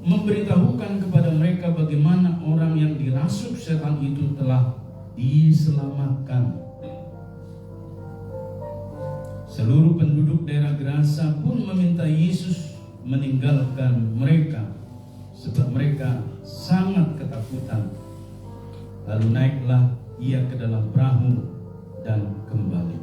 memberitahukan kepada mereka bagaimana orang yang dirasuk setan itu telah diselamatkan. Seluruh penduduk daerah Gerasa pun meminta Yesus meninggalkan mereka, sebab mereka sangat ketakutan. Lalu naiklah ia ke dalam perahu dan kembali.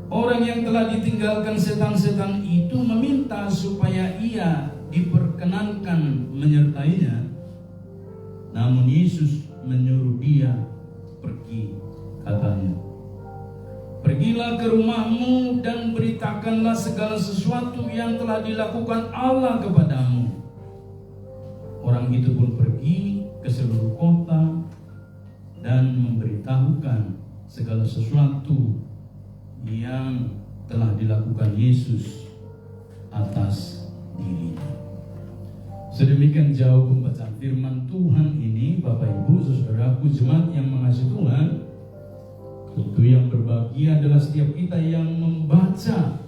Orang yang telah ditinggalkan setan-setan itu meminta supaya ia diperkenankan menyertainya. Namun Yesus menyuruh dia pergi, katanya, "Pergilah ke rumahmu dan beritakanlah segala sesuatu yang telah dilakukan Allah kepadamu." Orang itu pun pergi ke seluruh kota dan memberitahukan segala sesuatu yang telah dilakukan Yesus atas dirinya. Sedemikian jauh pembacaan firman Tuhan ini, Bapak Ibu, saudaraku jemaat yang mengasihi Tuhan. Tentu yang berbahagia adalah setiap kita yang membaca,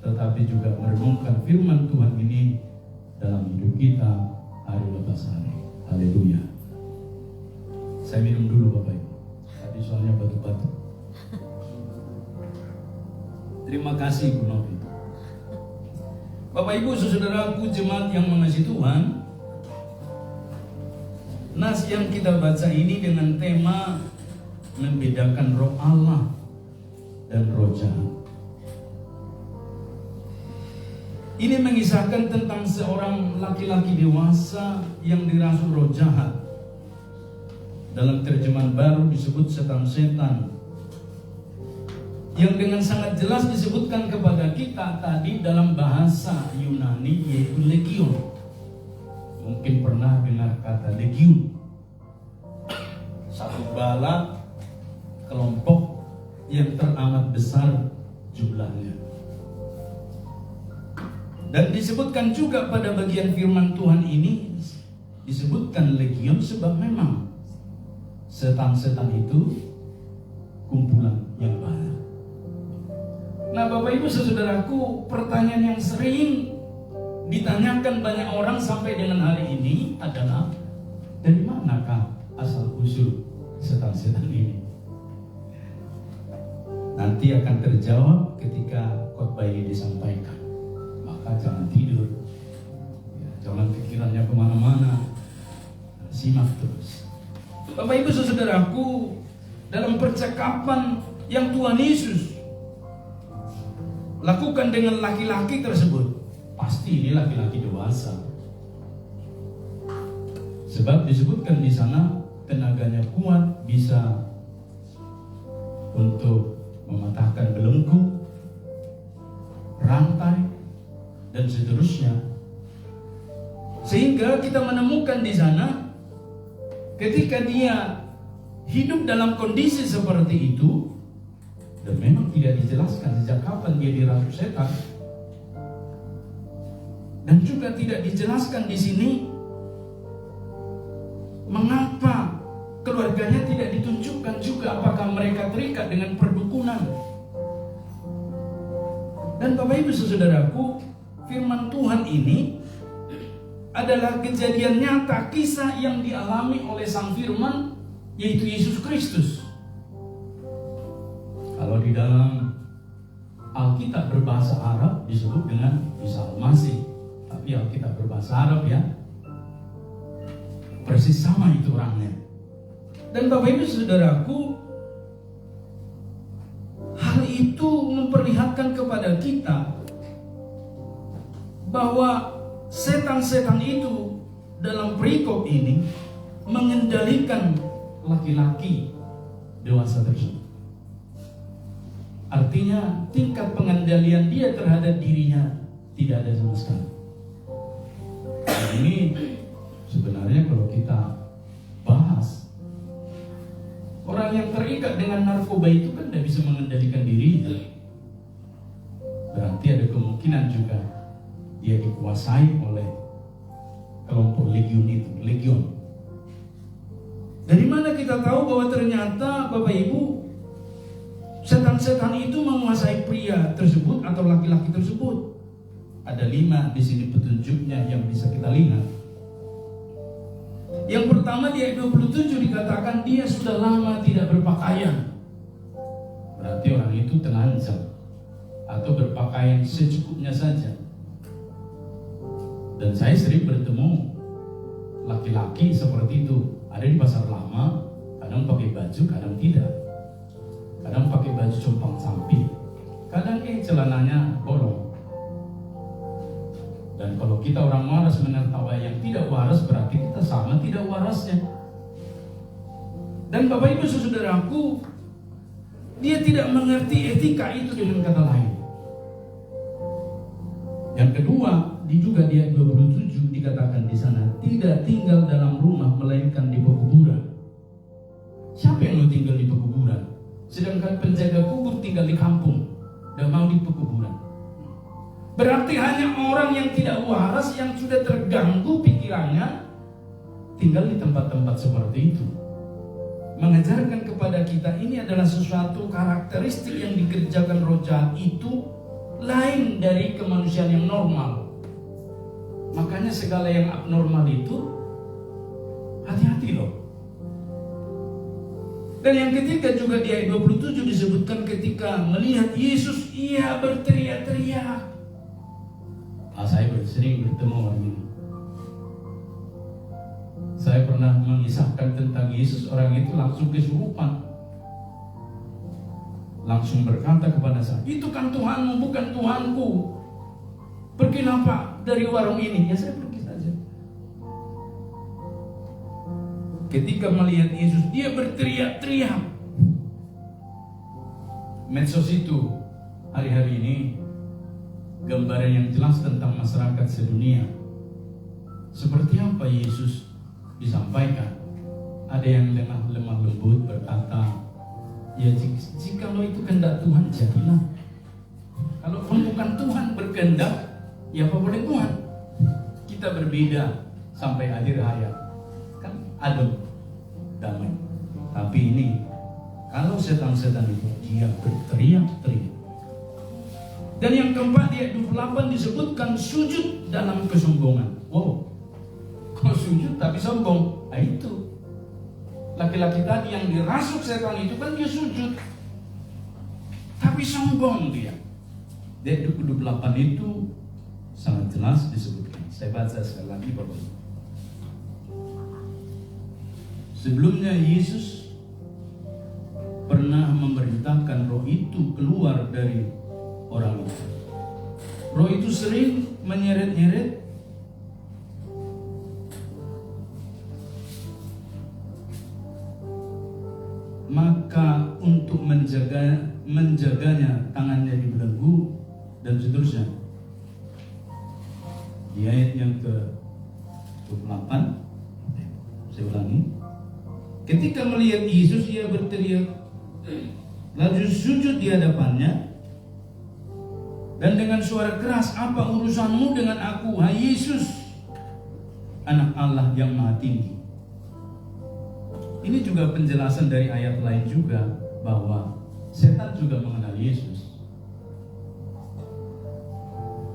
tetapi juga merenungkan firman Tuhan ini dalam hidup kita hari lepas hari. Haleluya. Saya minum dulu Bapak Ibu, tadi soalnya batuk-batuk. Terima kasih Bu Novi. Bapak Ibu saudaraku jemaat yang mengasihi Tuhan, nas yang kita baca ini dengan tema membedakan roh Allah dan roh jahat. Ini mengisahkan tentang seorang laki-laki dewasa yang dirasuk roh jahat. Dalam terjemahan baru disebut setan-setan, yang dengan sangat jelas disebutkan kepada kita tadi dalam bahasa Yunani yaitu legion. Mungkin pernah dengar kata legion, satu bala kelompok yang teramat besar jumlahnya. Dan disebutkan juga pada bagian firman Tuhan ini disebutkan legion sebab memang setan-setan itu kumpulan yang banyak. Nah Bapak Ibu saudaraku, pertanyaan yang sering ditanyakan banyak orang sampai dengan hari ini adalah, dari manakah asal usul setan-setan ini? Nanti akan terjawab ketika khotbah ini disampaikan. Maka jangan tidur, ya, jangan pikirannya kemana-mana, simak terus. Bapak Ibu saudaraku, dalam percakapan yang Tuhan Yesus lakukan dengan laki-laki tersebut, pasti ini laki-laki dewasa. Sebab disebutkan di sana tenaganya kuat, bisa untuk mematahkan belenggu, rantai, dan seterusnya. Sehingga kita menemukan di sana ketika dia hidup dalam kondisi seperti itu, dan memang tidak dijelaskan sejak kapan dia dirasuk setan, dan juga tidak dijelaskan di sini mengapa keluarganya tidak ditunjukkan juga apakah mereka terikat dengan perdukunan. Dan Bapak Ibu Saudaraku, firman Tuhan ini adalah kejadian nyata, kisah yang dialami oleh Sang Firman, yaitu Yesus Kristus. Kalau di dalam Alkitab berbahasa Arab disebut dengan Isa Al-Masih, tapi Alkitab berbahasa Arab ya persis sama itu orangnya. Dan Bapak Ibu Saudaraku, hal itu memperlihatkan kepada kita bahwa setan-setan itu dalam perikop ini mengendalikan laki-laki dewasa tersebut. Artinya tingkat pengendalian dia terhadap dirinya tidak ada sama sekali. Dan ini sebenarnya kalau kita bahas, orang yang terikat dengan narkoba itu kan tidak bisa mengendalikan dirinya. Berarti ada kemungkinan juga dia dikuasai oleh kelompok legion. Dari mana kita tahu bahwa ternyata Bapak Ibu, setan-setan itu menguasai pria tersebut atau laki-laki tersebut? Ada 5 di sini petunjuknya yang bisa kita lihat. Yang pertama di ayat 27 dikatakan dia sudah lama tidak berpakaian. Berarti orang itu telanjang atau berpakaian secukupnya saja. Dan saya sering bertemu laki-laki seperti itu. Ada di pasar lama, kadang pakai baju, kadang tidak. Kadang pakai baju compang camping, kadang celananya bolong. Dan kalau kita orang waras menertawa yang tidak waras, berarti kita sama tidak warasnya. Dan Bapak Ibu Saudaraku, dia tidak mengerti etika itu dengan kata lain. Yang kedua, juga di ayat 27 dikatakan di sana, tidak tinggal dalam rumah melainkan di pekuburan. Siapa yang mau tinggal di pekuburan? Sedangkan penjaga kubur tinggal di kampung, dan mau di pekuburan. Berarti hanya orang yang tidak waras, yang sudah terganggu pikirannya, tinggal di tempat-tempat seperti itu. Mengajarkan kepada kita ini adalah sesuatu karakteristik yang dikerjakan roh jahat itu lain dari kemanusiaan yang normal. Makanya segala yang abnormal itu hati-hati loh. Dan yang ketiga juga di ayat 27 disebutkan ketika melihat Yesus, ia berteriak-teriak. Saya sering bertemu orang ini. Saya pernah mengisahkan tentang Yesus, orang itu langsung kesurupan. Langsung berkata kepada saya, itu kan Tuhanmu, bukan Tuhanku. Pergi nampak dari warung ini. Ya saya pergi saja. Ketika melihat Yesus, dia berteriak-teriak. Medsos itu hari-hari ini gambaran yang jelas tentang masyarakat sedunia. Seperti apa Yesus disampaikan. Ada yang lemah lembut berkata, ya jika lo itu kehendak Tuhan jadilah. Kalau bukan Tuhan berkehendak, ya apa boleh Tuhan. Kita berbeda sampai akhir hayat. Kan adem, damai. Tapi ini, kalau setan-setan itu, dia berteriak-teriak. Dan yang keempat di ayat 28 disebutkan sujud dalam kesombongan. Wow, kok sujud tapi sombong? Nah itu laki-laki tadi yang dirasuk setan itu kan dia sujud, tapi sombong dia. Di ayat 28 itu sangat jelas disebutkan. Saya baca sekali lagi Bapak. Sebelumnya Yesus pernah memerintahkan roh itu keluar dari orang itu. Roh itu sering menyeret-nyeret maka untuk menjaganya tangannya dibelenggu dan seterusnya. Di ayat yang ke-28 saya ulangi, Ketika melihat Yesus, ia berteriak, lalu sujud di hadapannya, dan dengan suara keras, apa urusanmu dengan aku, hai Yesus, Anak Allah yang Maha Tinggi? Ini juga penjelasan dari ayat lain juga, bahwa setan juga mengenal Yesus.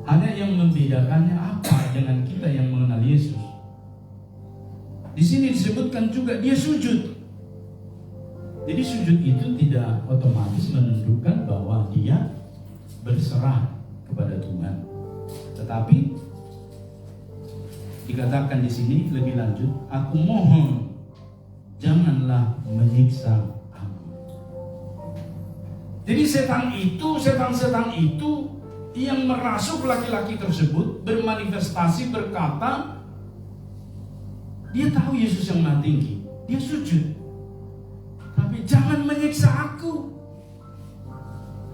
Hanya yang membedakannya apa dengan kita yang mengenal Yesus? Di sini disebutkan juga dia sujud. Jadi sujud itu tidak otomatis menunjukkan bahwa dia berserah kepada Tuhan. Tetapi dikatakan di sini lebih lanjut, aku mohon janganlah menyiksa aku. Jadi setan-setan itu yang merasuk laki-laki tersebut bermanifestasi berkata, dia tahu Yesus yang Maha Tinggi, dia sujud, tapi jangan menyiksa aku.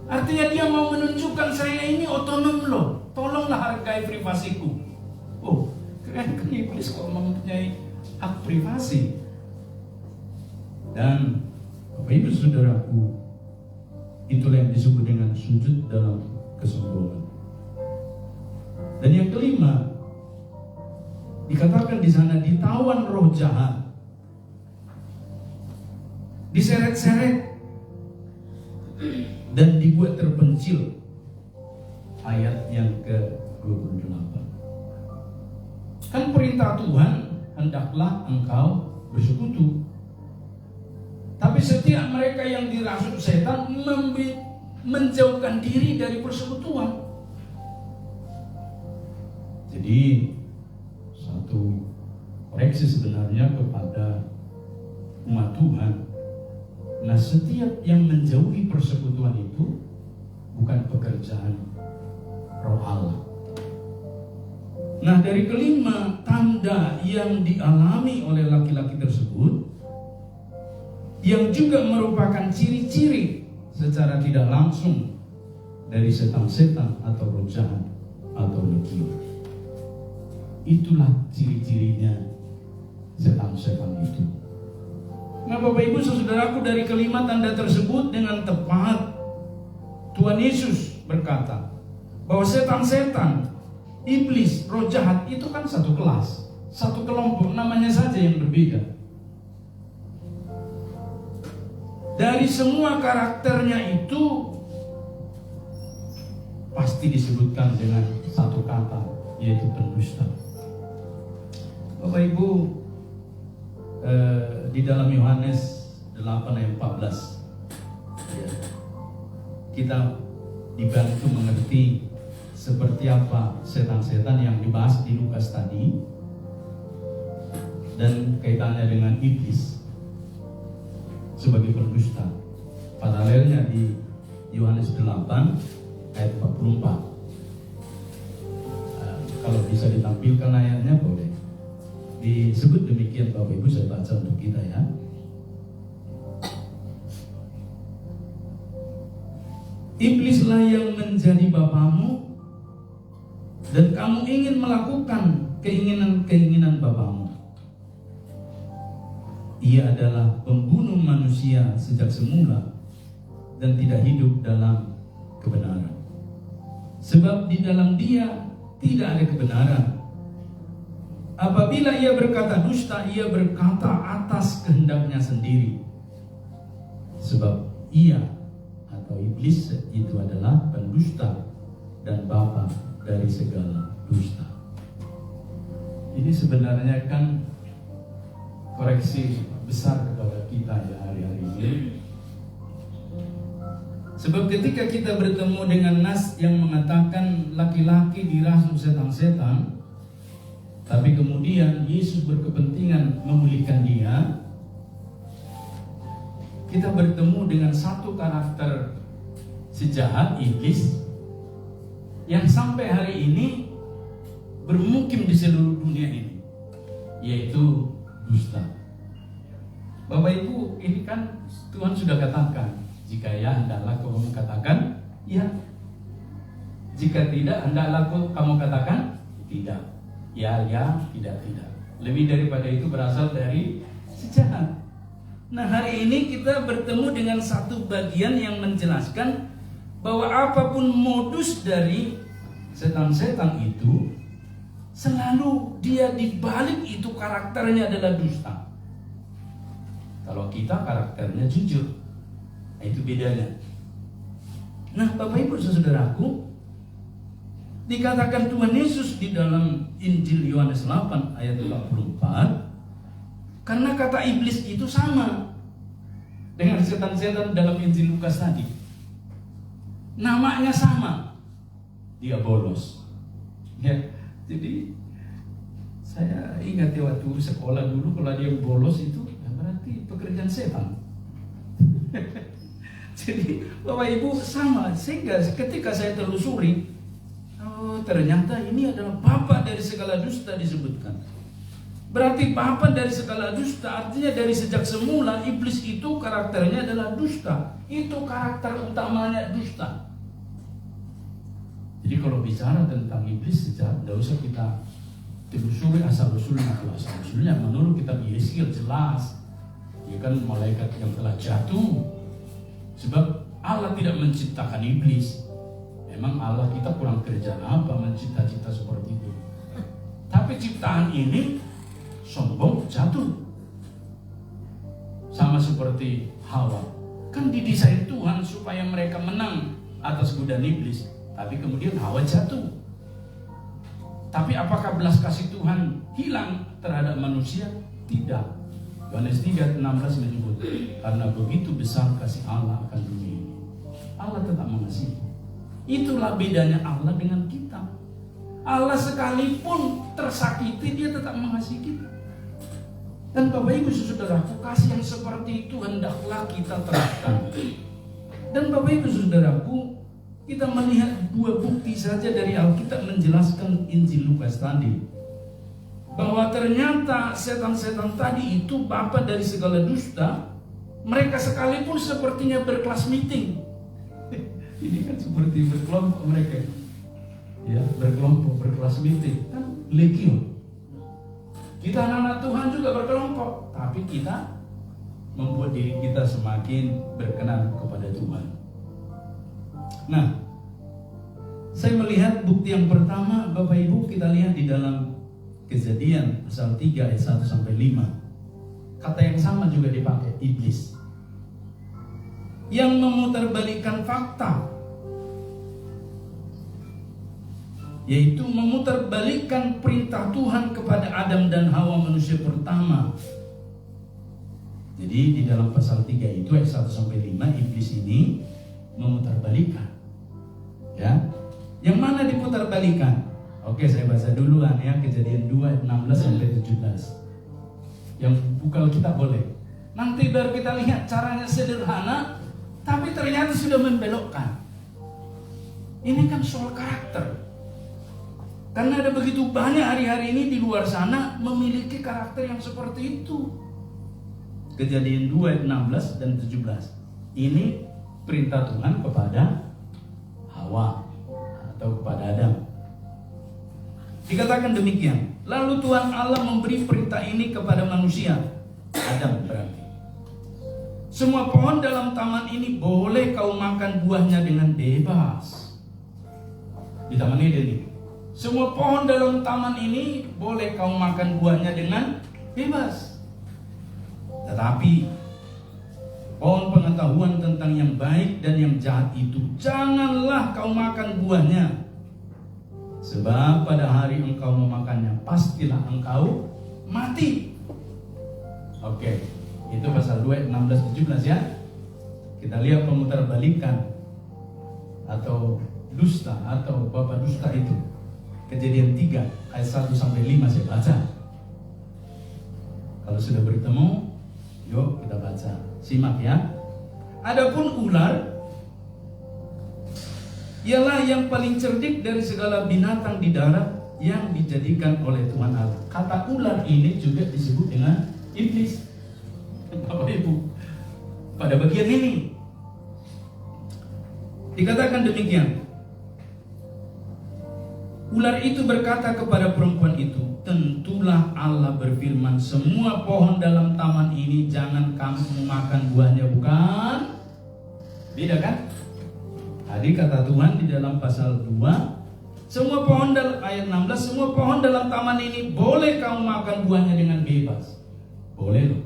Artinya dia mau menunjukkan saya ini otonom loh, tolonglah hargai privasiku. Oh, keren kan iblis kok mempunyai hak privasi. Dan Bapak Ibu Saudaraku, itulah yang disebut dengan sujud dalam kesombongan. Dan yang kelima, dikatakan di sana ditawan roh jahat, diseret-seret dan dibuat terpencil. Ayat yang ke-28. Kan perintah Tuhan, hendaklah engkau bersekutu. Tapi setiap mereka yang dirasuk setan menjauhkan diri dari persekutuan. Jadi satu koreksi sebenarnya kepada umat Tuhan. Nah, setiap yang menjauhi persekutuan itu bukan pekerjaan Roh Allah. Nah, dari kelima tanda yang dialami oleh laki-laki tersebut, yang juga merupakan ciri-ciri secara tidak langsung dari setan-setan atau roh jahat atau legiun. Itulah ciri-cirinya setan-setan itu. Nah, Bapak Ibu Saudaraku, dari kelima tanda tersebut dengan tepat Tuhan Yesus berkata bahwa setan-setan, iblis, roh jahat itu kan satu kelas, satu kelompok, namanya saja yang berbeda. Dari semua karakternya itu pasti disebutkan dengan satu kata, yaitu pendusta. Bapak Ibu, di dalam Yohanes 8 ayat 14 ya, kita dibantu mengerti seperti apa setan-setan yang dibahas di Lukas tadi dan kaitannya dengan iblis sebagai pendusta. Paralelnya di Yohanes 8 ayat 44. Kalau bisa ditampilkan ayatnya boleh. Disebut demikian Bapak Ibu, saya baca untuk kita ya. Iblislah yang menjadi bapamu dan kamu ingin melakukan keinginan-keinginan bapamu. Ia adalah pembunuh manusia sejak semula dan tidak hidup dalam kebenaran. Sebab di dalam dia tidak ada kebenaran. Apabila ia berkata dusta, ia berkata atas kehendaknya sendiri. Sebab ia atau iblis itu adalah pendusta dan bapa dari segala dusta. Ini sebenarnya kan koreksi besar kepada kita ya hari-hari ini. Sebab ketika kita bertemu dengan nas yang mengatakan laki-laki dirasuk setan-setan, tapi kemudian Yesus berkepentingan memulihkan dia, kita bertemu dengan satu karakter si jahat, iblis, yang sampai hari ini bermukim di seluruh dunia ini, yaitu dusta. Bapak Ibu, ini kan Tuhan sudah katakan, jika ya hendaklah kamu katakan ya, jika tidak hendaklah kamu katakan tidak. Ya, tidak. Lebih daripada itu berasal dari si jahat. Nah, hari ini kita bertemu dengan satu bagian yang menjelaskan bahwa apapun modus dari setan-setan itu, selalu dia dibalik itu karakternya adalah dusta. Kalau kita karakternya jujur, nah itu bedanya. Nah, Bapak Ibu Saudaraku, dikatakan Tuhan Yesus di dalam Injil Yohanes 8 ayat 44, karena kata iblis itu sama dengan setan-setan dalam Injil Lukas tadi. Namanya sama, dia bolos. Ya, jadi saya ingat ya waktu sekolah dulu, kalau dia bolos itu ya berarti pekerjaan setan. Jadi Bapak Ibu sama, sehingga ketika saya telusuri, oh ternyata ini adalah bapa dari segala dusta disebutkan. Berarti bapa dari segala dusta artinya dari sejak semula iblis itu karakternya adalah dusta. Itu karakter utamanya dusta. Jadi kalau bicara tentang iblis sejak, tidak usah kita telusuri asal-usulnya. Menurut kitab Yeskiel jelas, dia kan malaikat yang telah jatuh. Sebab Allah tidak menciptakan iblis. Memang Allah kita kurang kerja apa mencipta-cipta seperti itu. Tapi ciptaan ini sombong, jatuh. Sama seperti Hawa. Kan didesain Tuhan supaya mereka menang atas godaan iblis. Tapi kemudian Hawa jatuh. Tapi apakah belas kasih Tuhan hilang terhadap manusia? Tidak. Yohanes 3:16 menyebut, karena begitu besar kasih Allah akan dunia ini, Allah tetap mengasihi. Itulah bedanya Allah dengan kita. Allah sekalipun tersakiti, dia tetap mengasihi kita. Dan Bapak Ibu Saudaraku, kasih yang seperti itu hendaklah kita terapkan. Dan Bapak Ibu Saudaraku, kita melihat dua bukti saja dari Alkitab menjelaskan Injil Lukas tadi, bahwa ternyata setan-setan tadi itu bapa dari segala dusta. Mereka sekalipun sepertinya berkelas meeting. Ini kan seperti berkelompok mereka, ya, berkelompok, berkelas meeting, kan legion. Kita anak-anak Tuhan juga berkelompok, tapi kita membuat diri kita semakin berkenan kepada Tuhan. Nah, saya melihat bukti yang pertama, Bapak Ibu, kita lihat di dalam Kejadian pasal 3 ayat 1-5. Kata yang sama juga dipakai, iblis, yang memutarbalikkan fakta, yaitu memutarbalikkan perintah Tuhan kepada Adam dan Hawa manusia pertama. Jadi di dalam pasal 3 itu ayat 1-5, iblis ini memutarbalikkan, ya. Yang mana diputarbalikkan? Oke, saya baca duluan ya, Kejadian 2 ayat 16-17. Yang buka kita boleh. Nanti baru kita lihat caranya sederhana, tapi ternyata sudah membelokkan. Ini kan soal karakter. Karena ada begitu banyak hari-hari ini di luar sana memiliki karakter yang seperti itu. Kejadian 2 ayat 16 dan 17. Ini perintah Tuhan kepada Hawa atau kepada Adam. Dikatakan demikian, lalu Tuhan Allah memberi perintah ini kepada manusia, Adam berarti. Semua pohon dalam taman ini boleh kau makan buahnya dengan bebas. Di taman Eden ini, semua pohon dalam taman ini boleh kau makan buahnya dengan bebas. Tetapi pohon pengetahuan tentang yang baik dan yang jahat itu janganlah kau makan buahnya. Sebab pada hari engkau memakannya, pastilah engkau mati. Oke, itu pasal 2 16-17 ya. Kita lihat pemutarbalikan atau dusta atau bapa dusta itu. Kejadian 3 ayat 1-5 saya baca. Kalau sudah bertemu, yuk kita baca. Simak ya. Adapun ular ialah yang paling cerdik dari segala binatang di darat yang dijadikan oleh Tuhan Allah. Kata ular ini juga disebut dengan iblis. Bapak Ibu, pada bagian ini dikatakan demikian. Ular itu berkata kepada perempuan itu, tentulah Allah berfirman, semua pohon dalam taman ini jangan kamu makan buahnya, bukan? Beda kan? Tadi kata Tuhan di dalam pasal 2, semua pohon dalam ayat 16, semua pohon dalam taman ini boleh kamu makan buahnya dengan bebas. Boleh loh.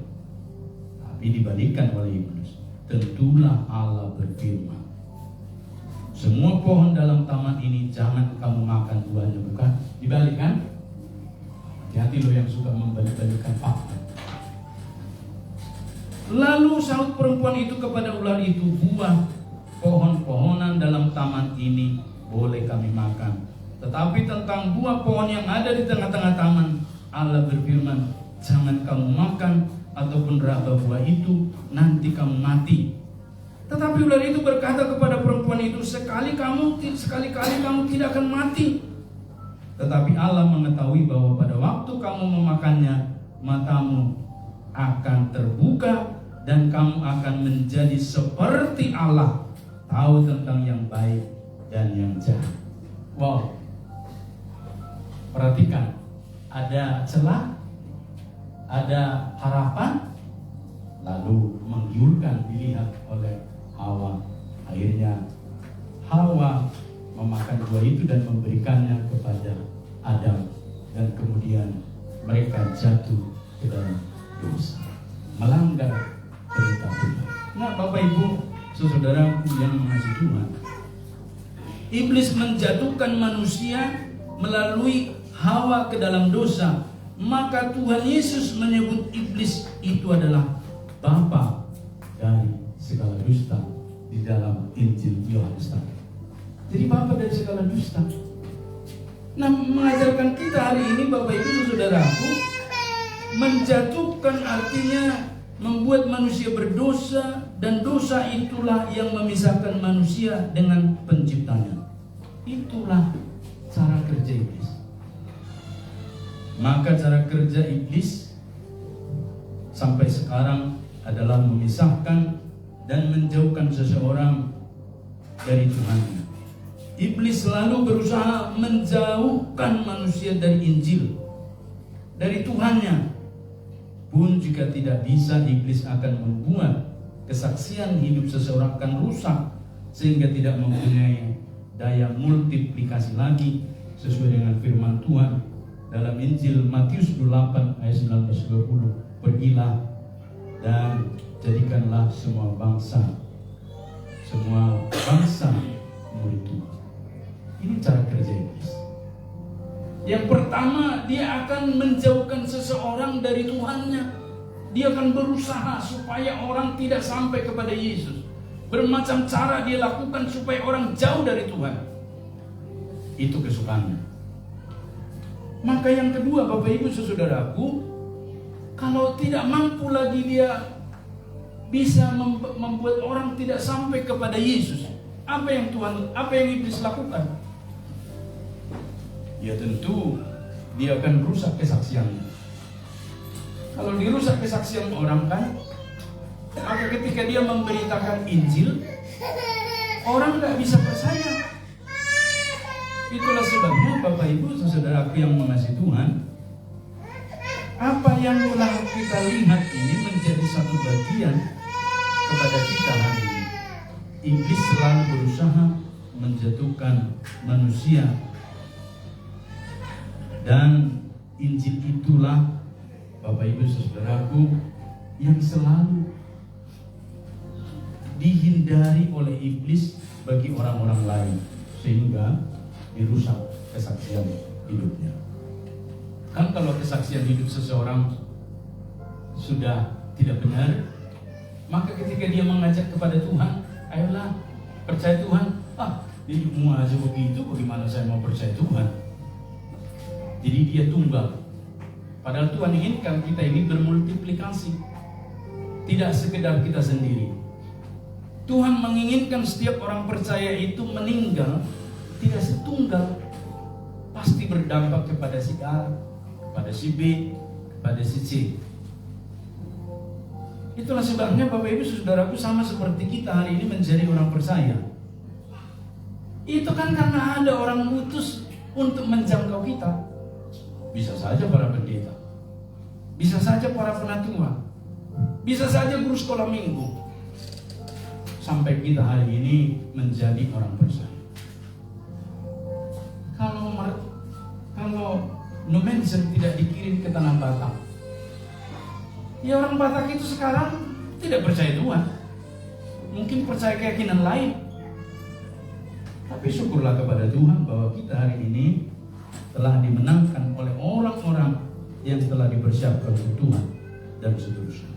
Tapi dibalikkan oleh Iblis. Tentulah Allah berfirman, semua pohon dalam taman ini jangan kamu makan buahnya, bukan? Dibalik kan? Hati-hati lo yang suka membalik-balikkan fakta. Lalu sahut perempuan itu kepada ular itu, buah pohon-pohonan dalam taman ini boleh kami makan, tetapi tentang buah pohon yang ada di tengah-tengah taman, Allah berfirman, jangan kamu makan ataupun raba buah itu, nanti kamu mati. Tetapi ular itu berkata kepada perempuan itu, sekali-kali kamu tidak akan mati. Tetapi Allah mengetahui bahwa pada waktu kamu memakannya, matamu akan terbuka dan kamu akan menjadi seperti Allah, tahu tentang yang baik dan yang jahat. Wow. Perhatikan, ada celah, ada harapan, lalu menggiurkan dilihat oleh Hawa. Akhirnya Hawa memakan buah itu dan memberikannya kepada Adam, dan kemudian mereka jatuh ke dalam dosa, melanggar perintah Tuhan. Nah, Bapak Ibu, saudaraku yang mengasihi Tuhan, iblis menjatuhkan manusia melalui Hawa ke dalam dosa. Maka Tuhan Yesus menyebut iblis itu adalah bapa dari segala dusta di dalam Injil Yohanes tadi. Jadi bapa dari segala dusta. Nah, mengajarkan kita hari ini, Bapak Ibu saudaraku, menjatuhkan artinya membuat manusia berdosa, dan dosa itulah yang memisahkan manusia dengan penciptanya. Itulah cara kerja iblis. Maka cara kerja iblis sampai sekarang adalah memisahkan dan menjauhkan seseorang dari Tuhan. Iblis selalu berusaha menjauhkan manusia dari Injil, dari Tuhannya. Pun jika tidak bisa, iblis akan membuat kesaksian hidup seseorang akan rusak, sehingga tidak mempunyai daya multiplikasi lagi, sesuai dengan firman Tuhan dalam Injil Matius 28 ayat 19-20. Pergilah dan jadikanlah semua bangsa murid Tuhan. Ini cara kerja iblis. Yang pertama, dia akan menjauhkan seseorang dari Tuhannya. Dia akan berusaha supaya orang tidak sampai kepada Yesus. Bermacam cara dia lakukan supaya orang jauh dari Tuhan. Itu kesukaannya. Maka yang kedua, Bapak Ibu saudaraku, kalau tidak mampu lagi dia bisa membuat orang tidak sampai kepada Yesus, apa yang iblis lakukan? Ya tentu dia akan rusak kesaksiannya. Kalau dirusak kesaksian orang kan, maka ketika dia memberitakan Injil, orang nggak bisa percaya. Itulah sebabnya Bapak Ibu saudaraku yang mengasihi Tuhan, apa yang telah kita lihat ini menjadi satu bagian kepada kita hari ini. Iblis selalu berusaha menjatuhkan manusia, dan Injil itulah Bapak Ibu saudaraku yang selalu dihindari oleh iblis bagi orang-orang lain, sehingga dirusak kesaksian hidupnya. Kan kalau kesaksian hidup seseorang sudah tidak benar, maka ketika dia mengajak kepada Tuhan, ayolah percaya Tuhan. Hidupmu aja begitu, bagaimana saya mau percaya Tuhan? Jadi dia tunggal. Padahal Tuhan inginkan kita ini bermultiplikasi, tidak sekedar kita sendiri. Tuhan menginginkan setiap orang percaya itu meninggal tidak setunggal, pasti berdampak kepada si A, kepada si B, kepada si C. Itulah sebabnya Bapak Ibu saudaraku, sama seperti kita hari ini menjadi orang percaya. Itu kan karena ada orang utus untuk menjangkau kita. Bisa saja para pendeta, bisa saja para penatua, bisa saja guru sekolah minggu, sampai kita hari ini menjadi orang percaya. Kalau Nomensen tidak dikirim ke tanah Batak, ya orang Batak itu sekarang tidak percaya Tuhan, mungkin percaya keyakinan lain. Tapi syukurlah kepada Tuhan bahwa kita hari ini telah dimenangkan oleh orang-orang yang telah dipersiapkan oleh Tuhan dan seterusnya.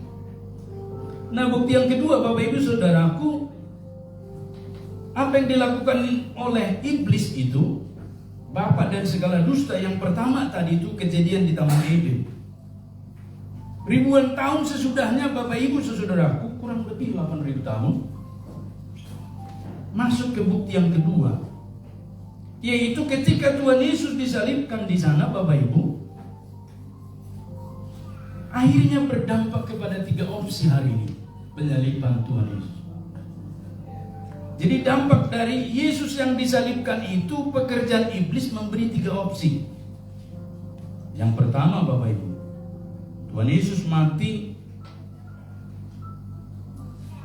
Nah, bukti yang kedua, Bapak Ibu Saudaraku, apa yang dilakukan oleh iblis itu, bapak dari segala dusta, yang pertama tadi itu kejadian di Taman Eden. Ribuan tahun sesudahnya, Bapak Ibu Saudaraku, kurang lebih 8.000 tahun, masuk ke bukti yang kedua, yaitu ketika Tuhan Yesus disalibkan di sana, Bapak Ibu, akhirnya berdampak kepada 3 opsi hari ini penyaliban Tuhan Yesus. Jadi dampak dari Yesus yang disalibkan itu, pekerjaan iblis memberi 3 opsi. Yang pertama, Bapak Ibu, Tuhan Yesus mati,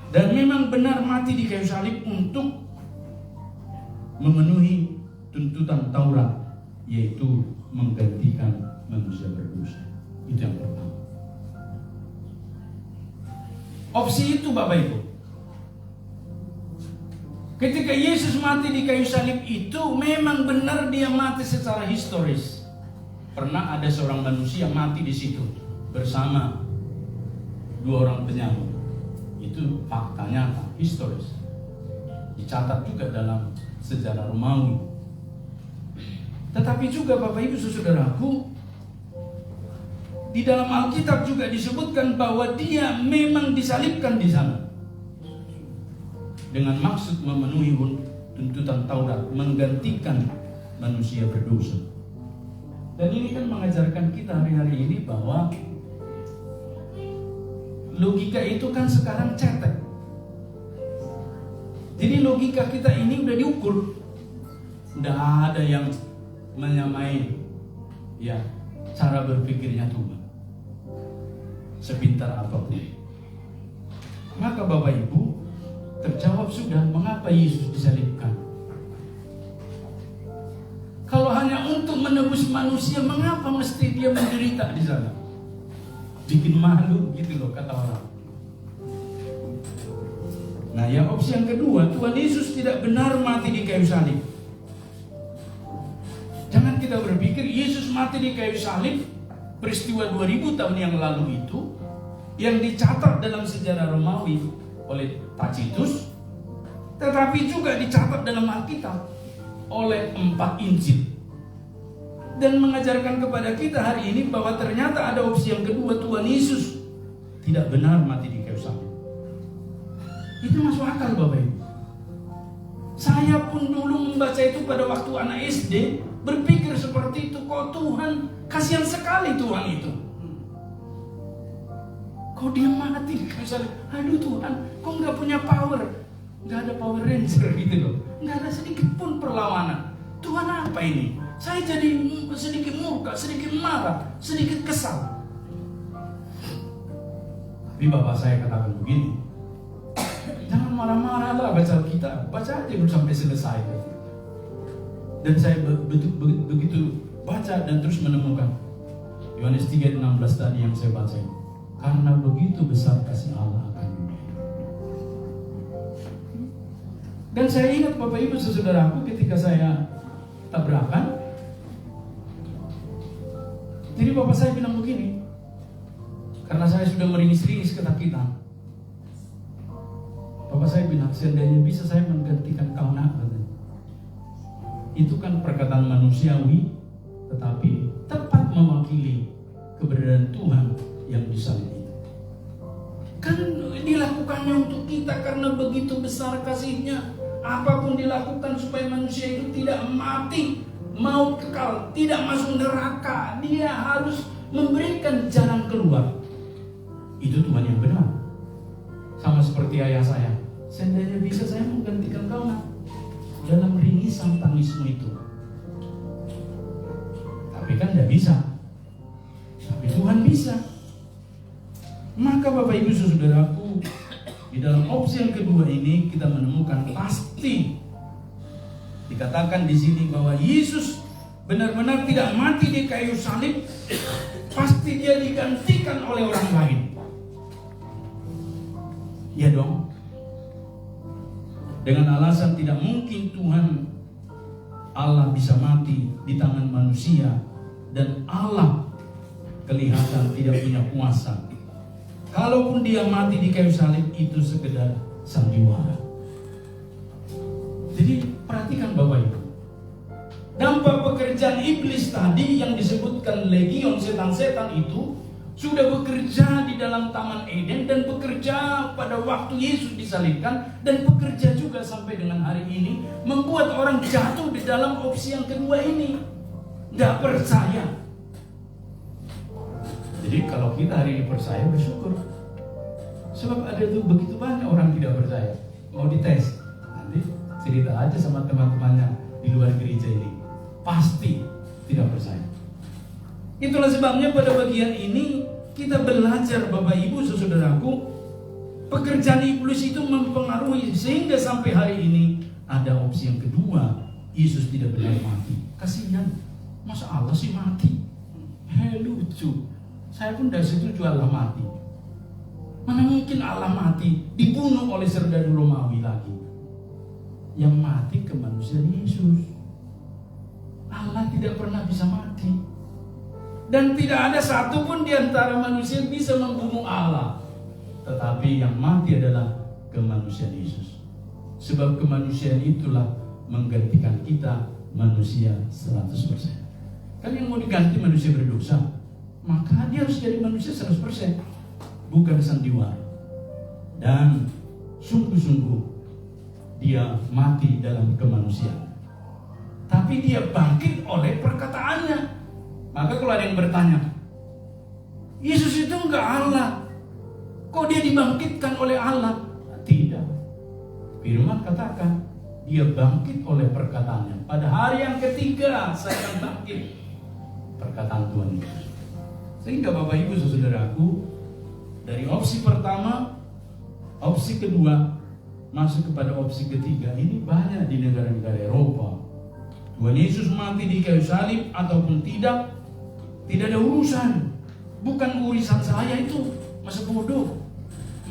dan memang benar mati di kayu salib untuk memenuhi tuntutan Taurat, yaitu menggantikan manusia berdosa. Itu yang pertama. Opsi itu, Bapak Ibu, ketika Yesus mati di kayu salib itu, memang benar dia mati secara historis. Pernah ada seorang manusia mati di situ bersama 2 orang penyamun. Itu fakta nyata, historis. Dicatat juga dalam sejarah Romawi. Tetapi juga Bapak Ibu Saudaraku, di dalam Alkitab juga disebutkan bahwa dia memang disalibkan di sana dengan maksud memenuhi tuntutan Taurat, menggantikan manusia berdosa. Dan ini kan mengajarkan kita hari-hari ini bahwa logika itu kan sekarang cetek. Jadi logika kita ini udah diukur, udah ada yang menyamai ya cara berpikirnya Tuhan, sepintar apapun. Maka Bapak Ibu, terjawab sudah mengapa Yesus disalibkan. Kalau hanya untuk menebus manusia, mengapa mesti dia menderita di sana? Bikin malu gitu loh kata orang. Nah, yang opsi yang kedua, Tuhan Yesus tidak benar mati di kayu salib. Jangan kita berpikir Yesus mati di kayu salib, peristiwa 2000 tahun yang lalu itu, yang dicatat dalam sejarah Romawi oleh Tacitus, tetapi juga dicatat dalam Alkitab oleh 4 Injil, dan mengajarkan kepada kita hari ini bahwa ternyata ada opsi yang kedua, Tuhan Yesus tidak benar mati di kayu salib. Itu masuk akal Bapak Ibu. Saya pun dulu membaca itu pada waktu anak SD, berpikir seperti itu. Kok Tuhan, kasihan sekali Tuhan itu, kok dia mati di kayu salib. Aduh Tuhan, kok nggak punya power, nggak ada Power Ranger gitu loh, nggak ada sedikit pun perlawanan. Tuhan apa ini? Saya jadi sedikit murka, sedikit marah, sedikit kesal. Tapi bapak saya katakan begini, jangan marah-marah lah, baca Alkitab, baca aja dulu sampai selesai. Dan saya begitu baca dan terus menemukan Yohanes 3:16 tadi yang saya baca, karena begitu besar kasih Allah akan dunia. Dan saya ingat Bapak Ibu Saudaraku, ketika saya tabrakan, jadi bapak saya bilang begini, karena saya sudah meringis-ringis ketakutan. Bapak saya bilang, seandainya bisa saya menggantikan kau nak. Itu kan perkataan manusiawi, tetapi tepat mewakili keberadaan Tuhan yang disalib itu. Kan dilakukannya untuk kita karena begitu besar kasihnya. Apapun dilakukan supaya manusia itu tidak mati, maut kekal, tidak masuk neraka. Dia harus memberikan jalan keluar. Itu Tuhan yang benar. Sama seperti ayah saya, seandainya bisa saya menggantikan kau nak, dalam ringisan tangismu itu. Tapi kan tidak bisa. Tapi Tuhan bisa. Bapak Ibu Saudaraku, di dalam opsi yang kedua ini kita menemukan pasti dikatakan di sini bahwa Yesus benar-benar tidak mati di kayu salib, pasti dia digantikan oleh orang lain. Ya dong. Dengan alasan tidak mungkin Tuhan Allah bisa mati di tangan manusia, dan Allah kelihatan tidak punya kuasa. Kalaupun dia mati di kayu salib, itu sekedar sandiwara. Jadi perhatikan Bapak Ibu, dampak pekerjaan iblis tadi yang disebutkan legion setan-setan itu sudah bekerja di dalam Taman Eden, dan bekerja pada waktu Yesus disalibkan, dan bekerja juga sampai dengan hari ini, membuat orang jatuh di dalam opsi yang kedua ini, tidak percaya. Jadi kalau kita hari ini percaya, bersyukur. Sebab ada tuh begitu banyak orang tidak percaya. Mau dites, nanti cerita aja sama teman-temannya di luar gereja ini, pasti tidak percaya. Itulah sebabnya pada bagian ini kita belajar Bapak Ibu Saudaraku, pekerjaan iblis itu mempengaruhi sehingga sampai hari ini ada opsi yang kedua, Yesus tidak benar mati. Kasihan, masa Allah sih mati? Lucu. Saya pun tidak setuju Allah mati. Mana mungkin Allah mati dibunuh oleh serdadu Romawi lagi? Yang mati kemanusiaan Yesus. Allah tidak pernah bisa mati. Dan tidak ada satupun di antara manusia yang bisa membunuh Allah. Tetapi yang mati adalah kemanusiaan Yesus. Sebab kemanusiaan itulah menggantikan kita manusia 100%. Kan yang mau diganti manusia berdosa, maka dia harus jadi manusia 100%, bukan sandiwara. Dan sungguh-sungguh dia mati dalam kemanusiaan, tapi dia bangkit oleh perkataannya. Maka kalau ada yang bertanya, Yesus itu enggak Allah, kok dia dibangkitkan oleh Allah? Tidak. Firman katakan dia bangkit oleh perkataannya. Pada hari yang ketiga saya akan bangkit. Perkataan Tuhan Yesus. Sehingga Bapak Ibu Saudaraku, dari opsi pertama, opsi kedua, masuk kepada opsi ketiga, ini banyak di negara-negara Eropa. Tuhan Yesus mati di kayu salib ataupun tidak ada urusan. Bukan urusan saya itu, masa bodoh.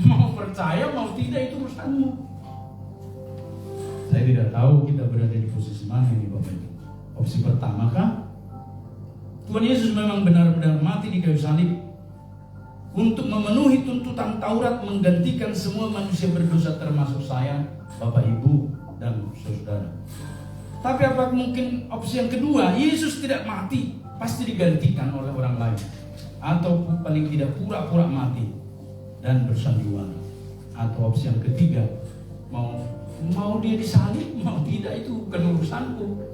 Mau percaya, mau tidak, itu urusanmu. Saya tidak tahu kita berada di posisi mana ini Bapak Ibu. Opsi pertama kah? Tuhan Yesus memang benar-benar mati di kayu salib untuk memenuhi tuntutan Taurat, menggantikan semua manusia berdosa termasuk saya, Bapak Ibu, dan saudara. Tapi apa mungkin opsi yang kedua, Yesus tidak mati, pasti digantikan oleh orang lain, atau paling tidak pura-pura mati dan bersandiwara. Atau opsi yang ketiga, mau dia disalib, mau tidak, itu bukan urusanku.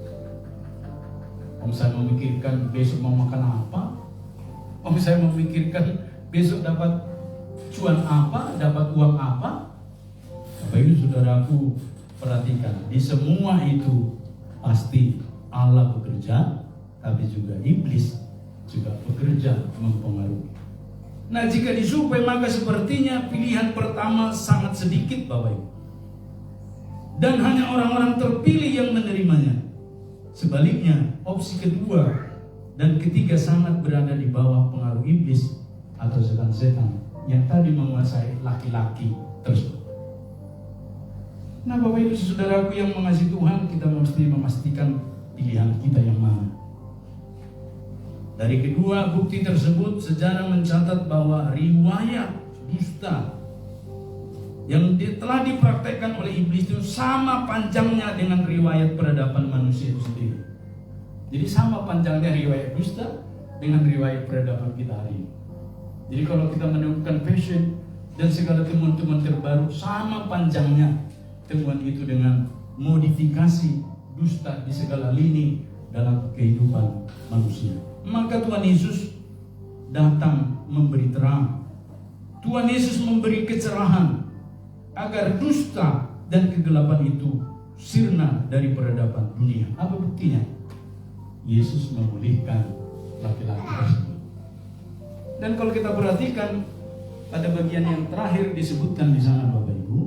Om saya memikirkan besok mau makan apa, om saya memikirkan besok dapat cuan apa, dapat uang apa. Bapak Ibu Saudaraku, perhatikan, di semua itu pasti Allah bekerja, tapi juga iblis juga bekerja mempengaruhi. Nah, jika disupai, maka sepertinya pilihan pertama sangat sedikit Bapak Ibu, dan hanya orang-orang terpilih yang menerimanya. Sebaliknya, opsi kedua dan ketiga sangat berada di bawah pengaruh iblis atau setan-setan yang tadi menguasai laki-laki tersebut. Nah, Bapak Ibu Saudaraku yang mengasihi Tuhan, kita mesti memastikan pilihan kita yang mana. Dari kedua bukti tersebut, sejarah mencatat bahwa riwayat dusta yang telah dipraktekkan oleh iblis itu sama panjangnya dengan riwayat peradaban manusia itu sendiri. Jadi sama panjangnya riwayat dusta dengan riwayat peradaban kita hari ini. Jadi kalau kita menemukan passion dan segala temuan-temuan terbaru, sama panjangnya temuan itu dengan modifikasi dusta di segala lini dalam kehidupan manusia. Maka Tuhan Yesus datang memberi terang. Tuhan Yesus memberi kecerahan agar dusta dan kegelapan itu sirna dari peradaban dunia. Apa buktinya? Yesus memulihkan laki-laki tersebut. Dan kalau kita perhatikan, pada bagian yang terakhir disebutkan di sana Bapak Ibu,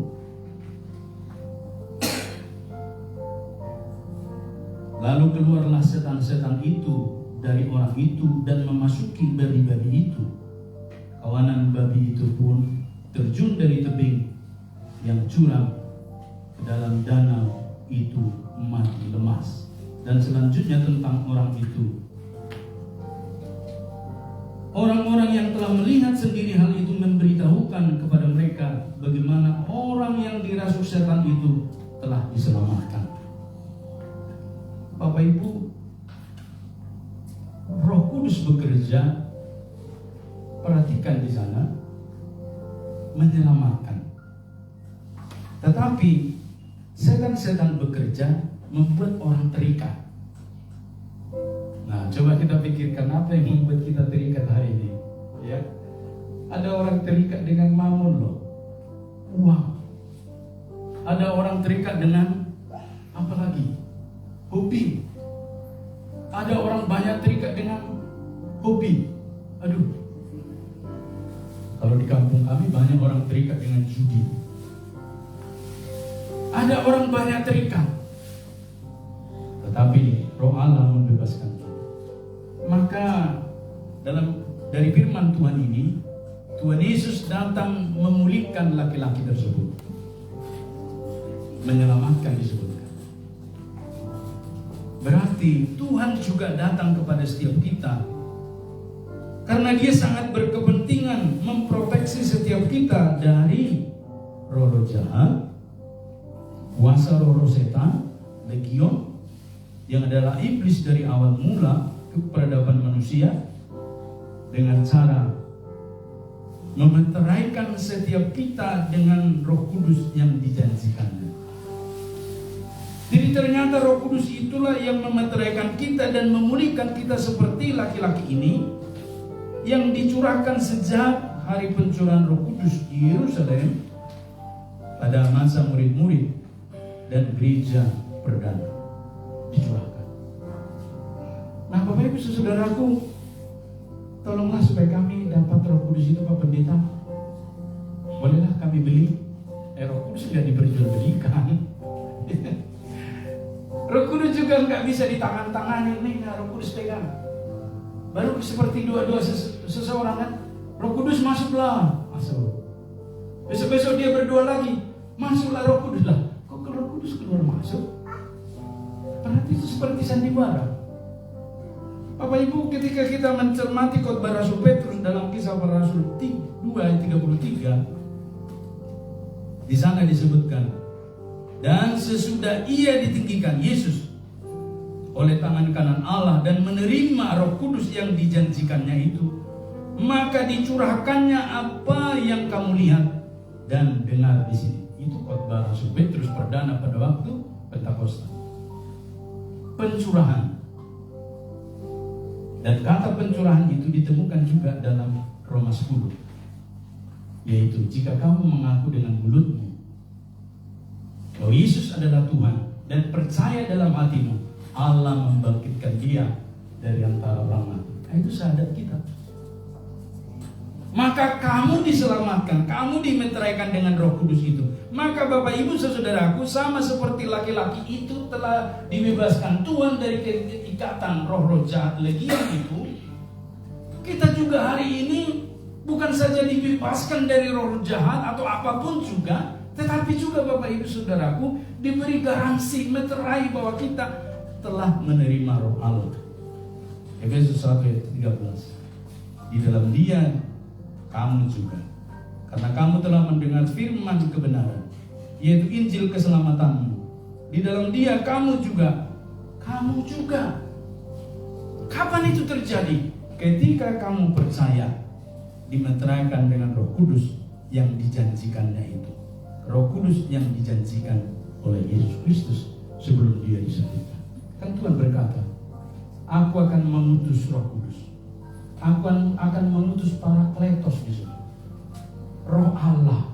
lalu keluarlah setan-setan itu dari orang itu dan memasuki babi-babi itu. Kawanan babi itu pun terjun dari tebing yang curam ke dalam danau itu mati lemas. Dan selanjutnya tentang orang itu, orang-orang yang telah melihat sendiri hal itu memberitahukan kepada mereka bagaimana orang yang dirasuk setan itu telah diselamatkan. Bapak Ibu, Roh Kudus bekerja, perhatikan di sana, menyelamatkan. Tetapi setan-setan bekerja membuat orang terikat. Nah, coba kita pikirkan apa yang membuat kita terikat hari ini. Ya, ada orang terikat dengan mammon loh, uang. Ada orang terikat dengan apa lagi? Hobi. Ada orang banyak terikat dengan hobi. Aduh, kalau di kampung kami banyak orang terikat dengan judi. Ada orang banyak terikat. Tetapi Roh Allah membebaskan kita. Maka dari firman Tuhan ini, Tuhan Yesus datang memulihkan laki-laki tersebut, menyelamatkan disebutkan. Berarti Tuhan juga datang kepada setiap kita, karena Dia sangat berkepentingan memproteksi setiap kita dari roh-roh jahat, kuasa roh-roh setan, legion, yang adalah iblis dari awal mula ke peradaban manusia, dengan cara memeteraikan setiap kita dengan Roh Kudus yang dijanjikannya. Jadi ternyata Roh Kudus itulah yang memeteraikan kita dan memulihkan kita seperti laki-laki ini yang dicurahkan sejak hari pencurahan Roh Kudus di Yerusalem pada masa murid-murid dan gereja perdana dicurahkan. Nah, Bapak Ibu saudaraku, tolonglah supaya kami dapat Roh Kudus itu, Pak Pendeta. Bolehlah kami beli. Roh Kudus tidak diperjualbelikan. Roh Kudus juga nggak bisa ditangan-tangani nih. Roh Kudus pegang. Baru seperti dua-dua seseorang kan. Roh Kudus masuklah, masuk. Besok-besok dia berdoa lagi, masuklah Roh Kudus lah. Kok Roh Kudus keluar masuk? Berarti itu seperti sandiwara. Bapak Ibu, ketika kita mencermati khotbah Rasul Petrus dalam Kisah Para Rasul 2 ayat 33, di sana disebutkan, dan sesudah ia ditinggikan Yesus oleh tangan kanan Allah dan menerima Roh Kudus yang dijanjikannya itu, maka dicurahkannya apa yang kamu lihat dan dengar di sini. Itu khotbah Rasul Petrus perdana pada waktu Pentakosta. Pencurahan. Dan kata pencurahan itu ditemukan juga dalam Roma 10, yaitu jika kamu mengaku dengan mulutmu bahwa Yesus adalah Tuhan dan percaya dalam hatimu Allah membangkitkan Dia dari antara orang mati, itu syahadat kita. Maka kamu diselamatkan, kamu dimeteraikan dengan Roh Kudus itu. Maka Bapak Ibu saudaraku, sama seperti laki-laki itu telah dibebaskan Tuhan dari ikatan roh-roh jahat legion itu, kita juga hari ini bukan saja dibebaskan dari roh jahat atau apapun juga, tetapi juga Bapak Ibu saudaraku diberi garansi meterai bahwa kita telah menerima Roh Allah. Efesus 1 ayat 13. Di dalam Dia kamu juga, karena kamu telah mendengar firman kebenaran, yaitu Injil keselamatanmu. Di dalam Dia kamu juga. Kapan itu terjadi? Ketika kamu percaya, dimeteraikan dengan Roh Kudus yang dijanjikannya itu. Roh Kudus yang dijanjikan oleh Yesus Kristus sebelum Dia disalibkan. Kan Tuhan berkata, aku akan mengutus Roh Kudus. Aku akan mengutus Parakletos di sini. Roh Allah.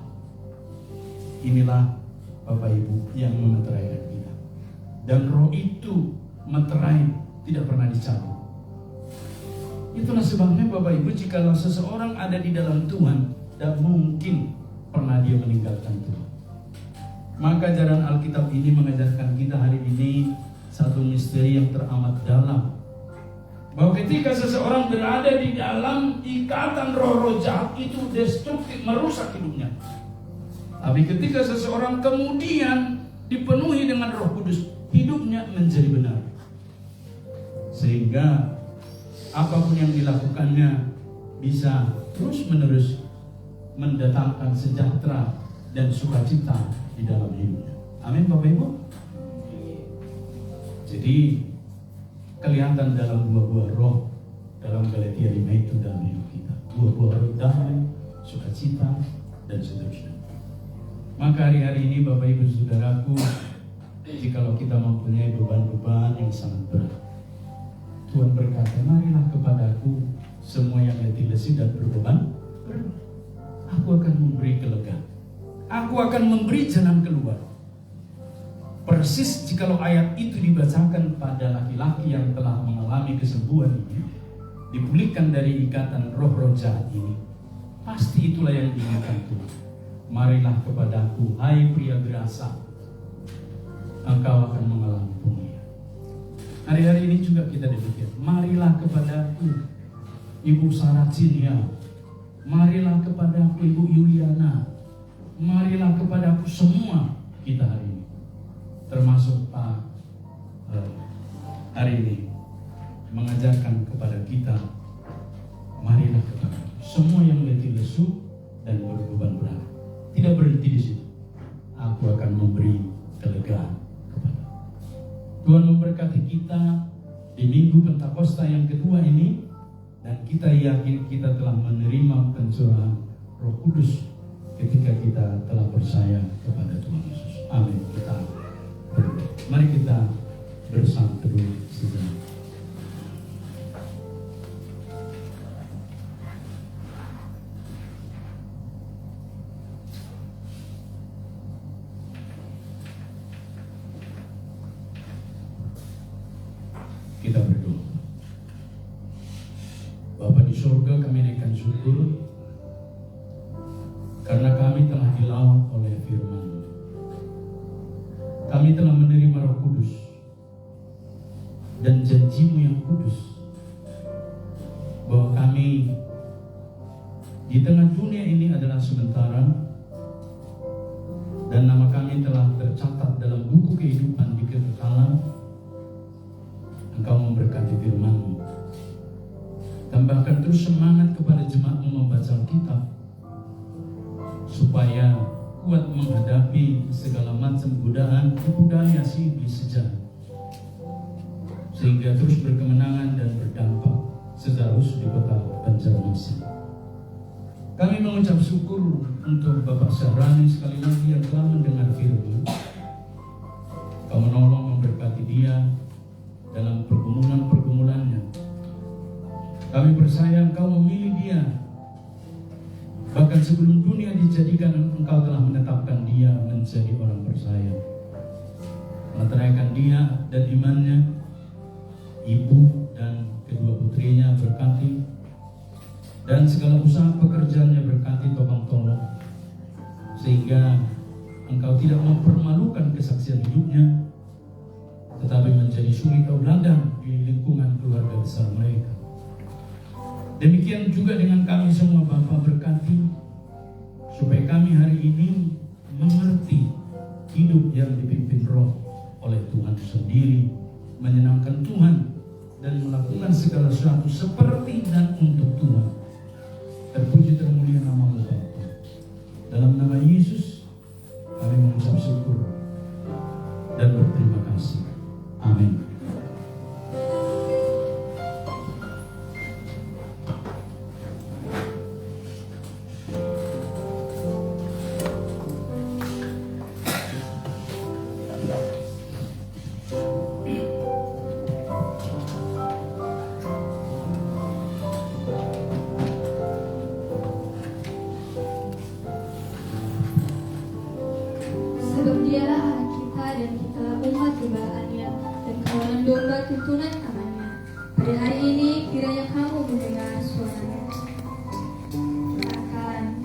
Inilah Bapak Ibu yang memeteraikan kita. Dan roh itu meterai, tidak pernah dicabut. Itulah sebabnya Bapak Ibu, jikalau seseorang ada di dalam Tuhan, dan mungkin pernah dia meninggalkan Tuhan. Maka ajaran Alkitab ini mengajarkan kita hari ini satu misteri yang teramat dalam, bahwa ketika seseorang berada di dalam ikatan roh-roh jahat itu destruktif, merusak hidupnya. Tapi ketika seseorang kemudian dipenuhi dengan Roh Kudus, hidupnya menjadi benar. Sehingga apapun yang dilakukannya bisa terus-menerus mendatangkan sejahtera dan sukacita di dalam hidupnya. Amin Bapak Ibu. Jadi kelihatan dalam buah-buah roh dalam Galatia 5 itu dalam hidup kita. Buah-buah roh damai, sukacita, dan seterusnya. Maka hari-hari ini Bapak Ibu Saudaraku, jikalau kita mempunyai beban-beban yang sangat berat, Tuhan berkata, marilah kepadaku semua yang letih lesu dan berbeban berat. Aku akan memberi kelegaan. Aku akan memberi jalan keluar. Persis jikalau ayat itu dibacakan pada laki-laki yang telah mengalami kesembuhan ini, dipulihkan dari ikatan roh-roh jahat ini, pasti itulah yang diinginkan Tuhan. Marilah kepadaku, hai pria berasa, engkau akan mengalami pemulihan. Hari-hari ini juga kita demikian. Marilah kepadaku, Ibu Saracinia. Marilah kepadaku, Ibu Yuliana. Marilah kepadaku semua kita hari ini. Termasuk Pak hari ini mengajarkan kepada kita, marilah kepada semua yang letih lesu dan berbeban berat. Tidak berhenti di situ. Aku akan memberi kelegaan kepada. Tuhan memberkati kita di Minggu Pentakosta yang kedua ini, dan kita yakin kita telah menerima pencurahan Roh Kudus ketika kita telah percaya kepada Tuhan Yesus. Amin. Kita berdoa. Mari kita bersama teduh sejenak. Kita berdoa. Bapa di surga, kami naikkan syukur karena kami telah dilawat oleh firman. Kami telah menerima Roh Kudus dan janji-Mu yang kudus, bahwa kami di tengah dunia ini adalah sementara, dan nama kami telah tercatat dalam buku kehidupan di kekekalan. Engkau memberkati firman-Mu. Tambahkan terus semangat kepada jemaat-Mu membaca Alkitab, supaya kuat menghadapi segala macam godaan budaya si iblis sejahat, sehingga terus berkemenangan dan berdampak seterus di kota Banjarmasin. Kami mengucap syukur untuk Bapak Syahrani sekali lagi yang telah mendengar firman. Kau menolong memberkati dia dalam pergumulan-pergumulannya. Kami percaya Engkau memilih dia. Bahkan sebelum dunia dijadikan, Engkau telah menetapkan dia menjadi orang percaya. Menerankan dia dan imannya. Ibu dan kedua putrinya berkati, dan segala usaha pekerjaannya berkati, tolong, sehingga Engkau tidak mempermalukan kesaksian hidupnya, tetapi menjadi suri tauladan di lingkungan keluarga besar mereka. Demikian juga dengan kami semua, Bapa, berkati supaya kami hari ini mengerti hidup yang dipimpin Roh oleh Tuhan sendiri, menyenangkan Tuhan dan melakukan segala sesuatu seperti dan untuk Tuhan. Terpuji termulia nama-Mu, Bapa. Dalam nama Yesus kami mengucap syukur dan berterima kasih. Amin. Sebab dialah anak kita dan kitalah umat gembalaannya dan kawanan domba tuntunan amannya. Pada hari ini kiranya kamu mendengar suaranya. Akan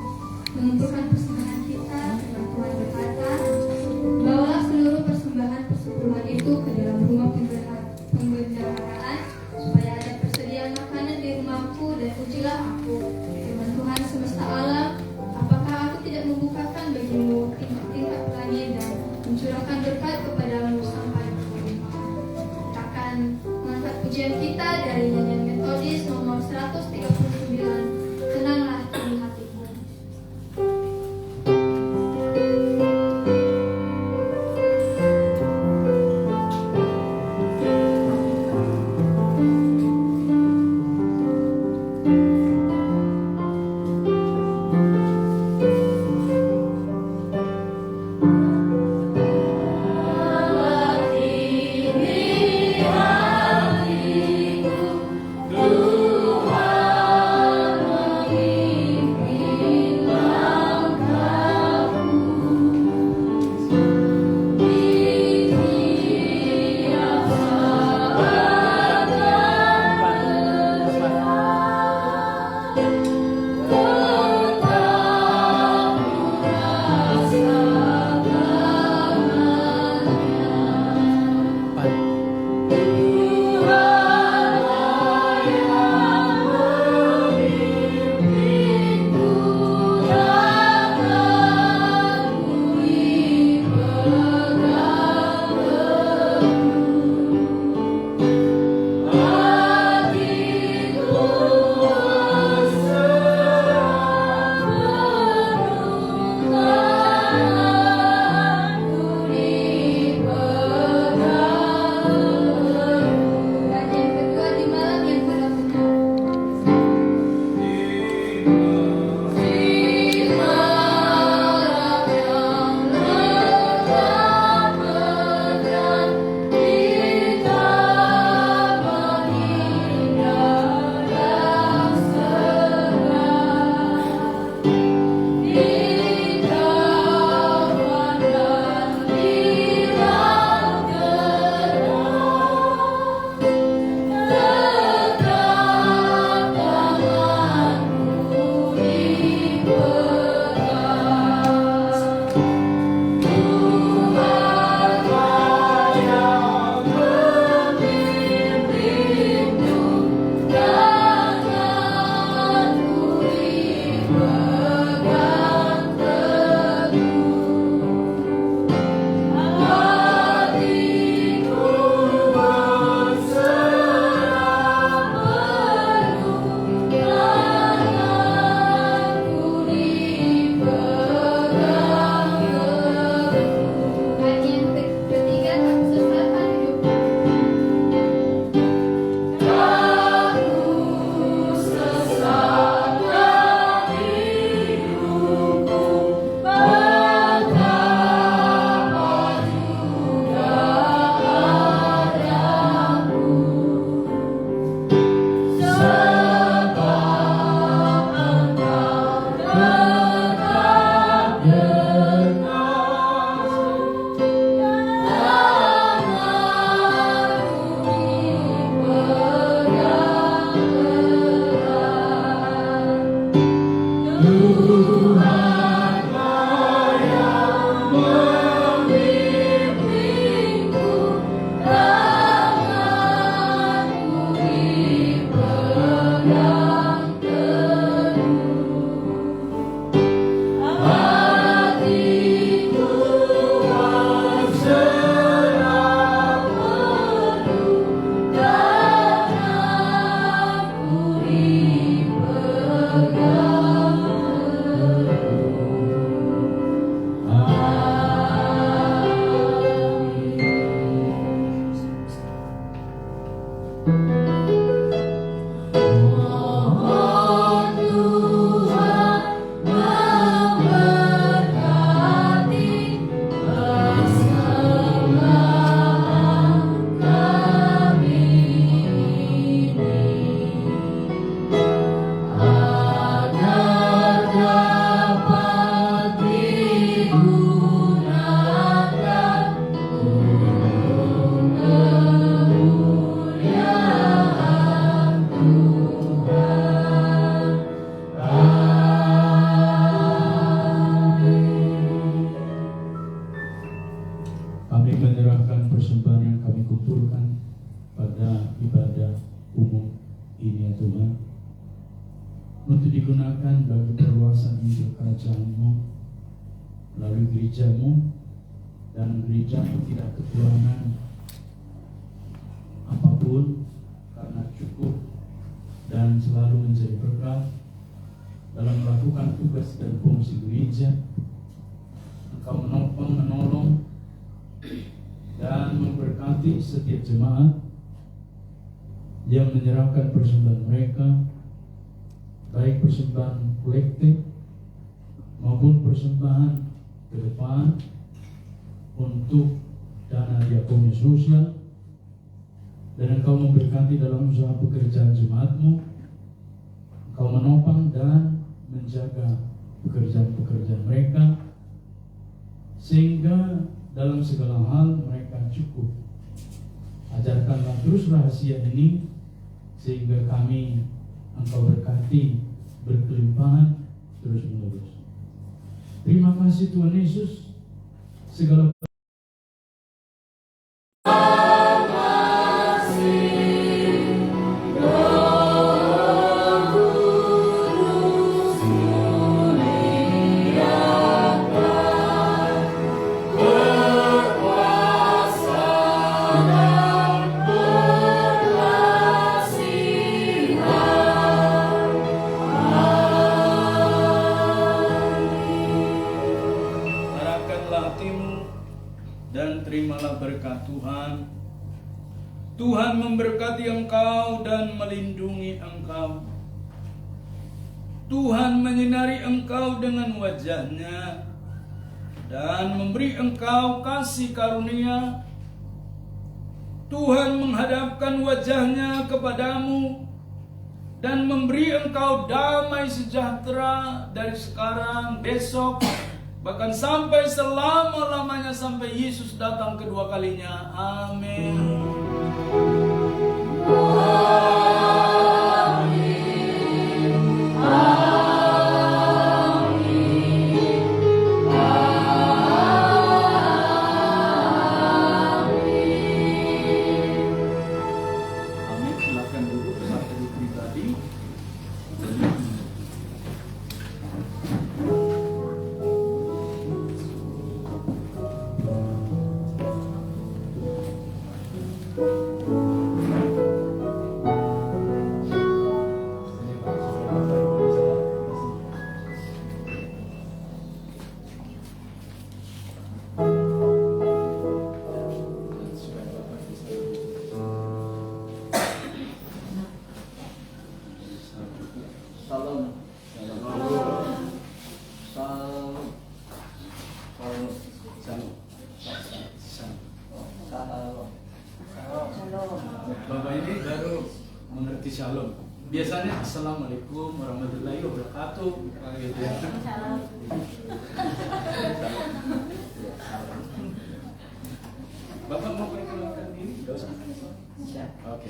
digunakan bagi perluasan Injil kerajaan-Mu melalui gereja-Mu, dan gereja-Mu tidak kekurangan apapun karena cukup dan selalu menjadi berkat dalam melakukan tugas dan fungsi gereja. Engkau menopang, menolong, dan memberkati setiap jemaat yang menyerahkan persembahan mereka, baik persembahan kolektif maupun persembahan ke depan untuk dana diakoni sosial. Dan Engkau memberkati dalam usaha pekerjaan jemaat-Mu. Engkau menopang dan menjaga pekerjaan-pekerjaan mereka, sehingga dalam segala hal mereka cukup. Ajarkanlah terus rahasia ini, sehingga kami Engkau berkati berkelimpahan terus menerus. Terima kasih Tuhan Yesus. Segala dan terimalah berkat Tuhan. Tuhan memberkati engkau dan melindungi engkau. Tuhan menyinari engkau dengan wajah-Nya dan memberi engkau kasih karunia. Tuhan menghadapkan wajah-Nya kepadamu dan memberi engkau damai sejahtera dari sekarang, besok, bahkan sampai selama-lamanya, sampai Yesus datang kedua kalinya. Amin. Amin. Silakan duduk sampai pribadi. Salam. Bapak ini baru mengerti shalom. Biasanya assalamualaikum warahmatullahi wabarakatuh. Gitu ya. Bapak mau perkenalkan diri? Gak usah. Oke.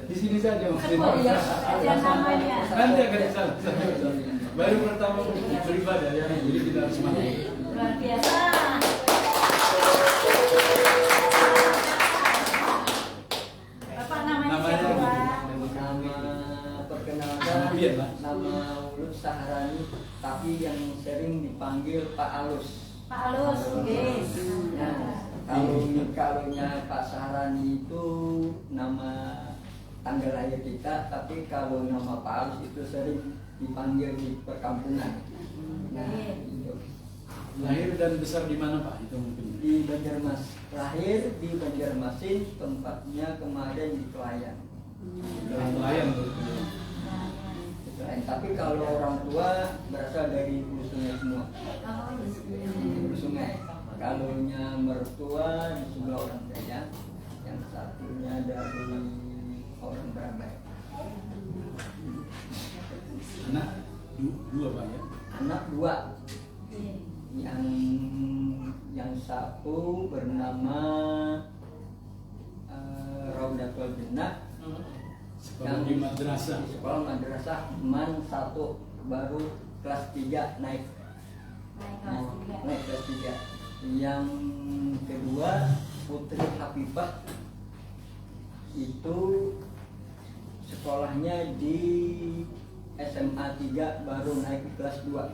Di sini saja maksudnya. Nanti akan disana. Baru pertama beribadah ya, jadi kita harus mati. Luar biasa. Bapak namanya siapa? Nama perkenalkan nama Ulus Saharani, tapi yang sering dipanggil Pak Alus. Pak Alus, guys. Nah, kalaunya Pak Saharani itu nama tanggal lahir kita, tapi kalau nama Pak Alus itu sering dipanggil di perkampungan. Nah, itu. Lahir dan besar di mana Pak? Itu mungkin. Di Banjarmasin, lahir di Banjarmasin, tempatnya kemarin di Kelayan. Nelayan. Tapi kalau orang tua berasal dari Hulu Sungai semua. Hulu Sungai. Kalaunya mertua di sebelah orang Dayak, yang satunya dari orang Brabai. Anak dua Pak ya? Anak dua. Yang satu bernama Raudatul Benak, Sekolah di madrasah. sekolah madrasah Man 1, baru kelas 3 naik kelas 3. Yang kedua Putri Habibah, itu sekolahnya di SMA 3 baru naik ke kelas 2.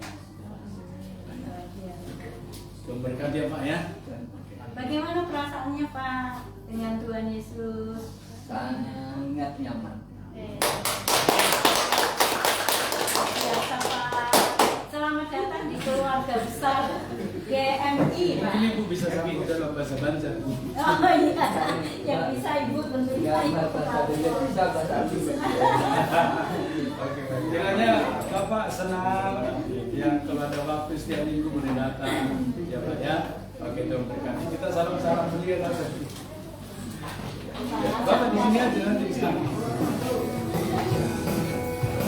Tuhan berkati ya Pak ya. Bagaimana perasaannya Pak dengan Tuhan Yesus? Sangat nyaman. Biasa Pak. Selamat datang di keluarga besar GMI Pak. Mungkin Ibu bisa sambung dalam bahasa Banjar. Oh iya, yang bisa Ibu tentunya Ya, Ibu bahasa Indonesia bisa, bahasa Arab. Oke, baik. Kiranya Bapak senang yang kalau ada waktu setiap minggu boleh datang ya Pak ya. Oke, Tuhan berkati. Kita salam-salam beliau. Bapak di sini aja nanti di sini.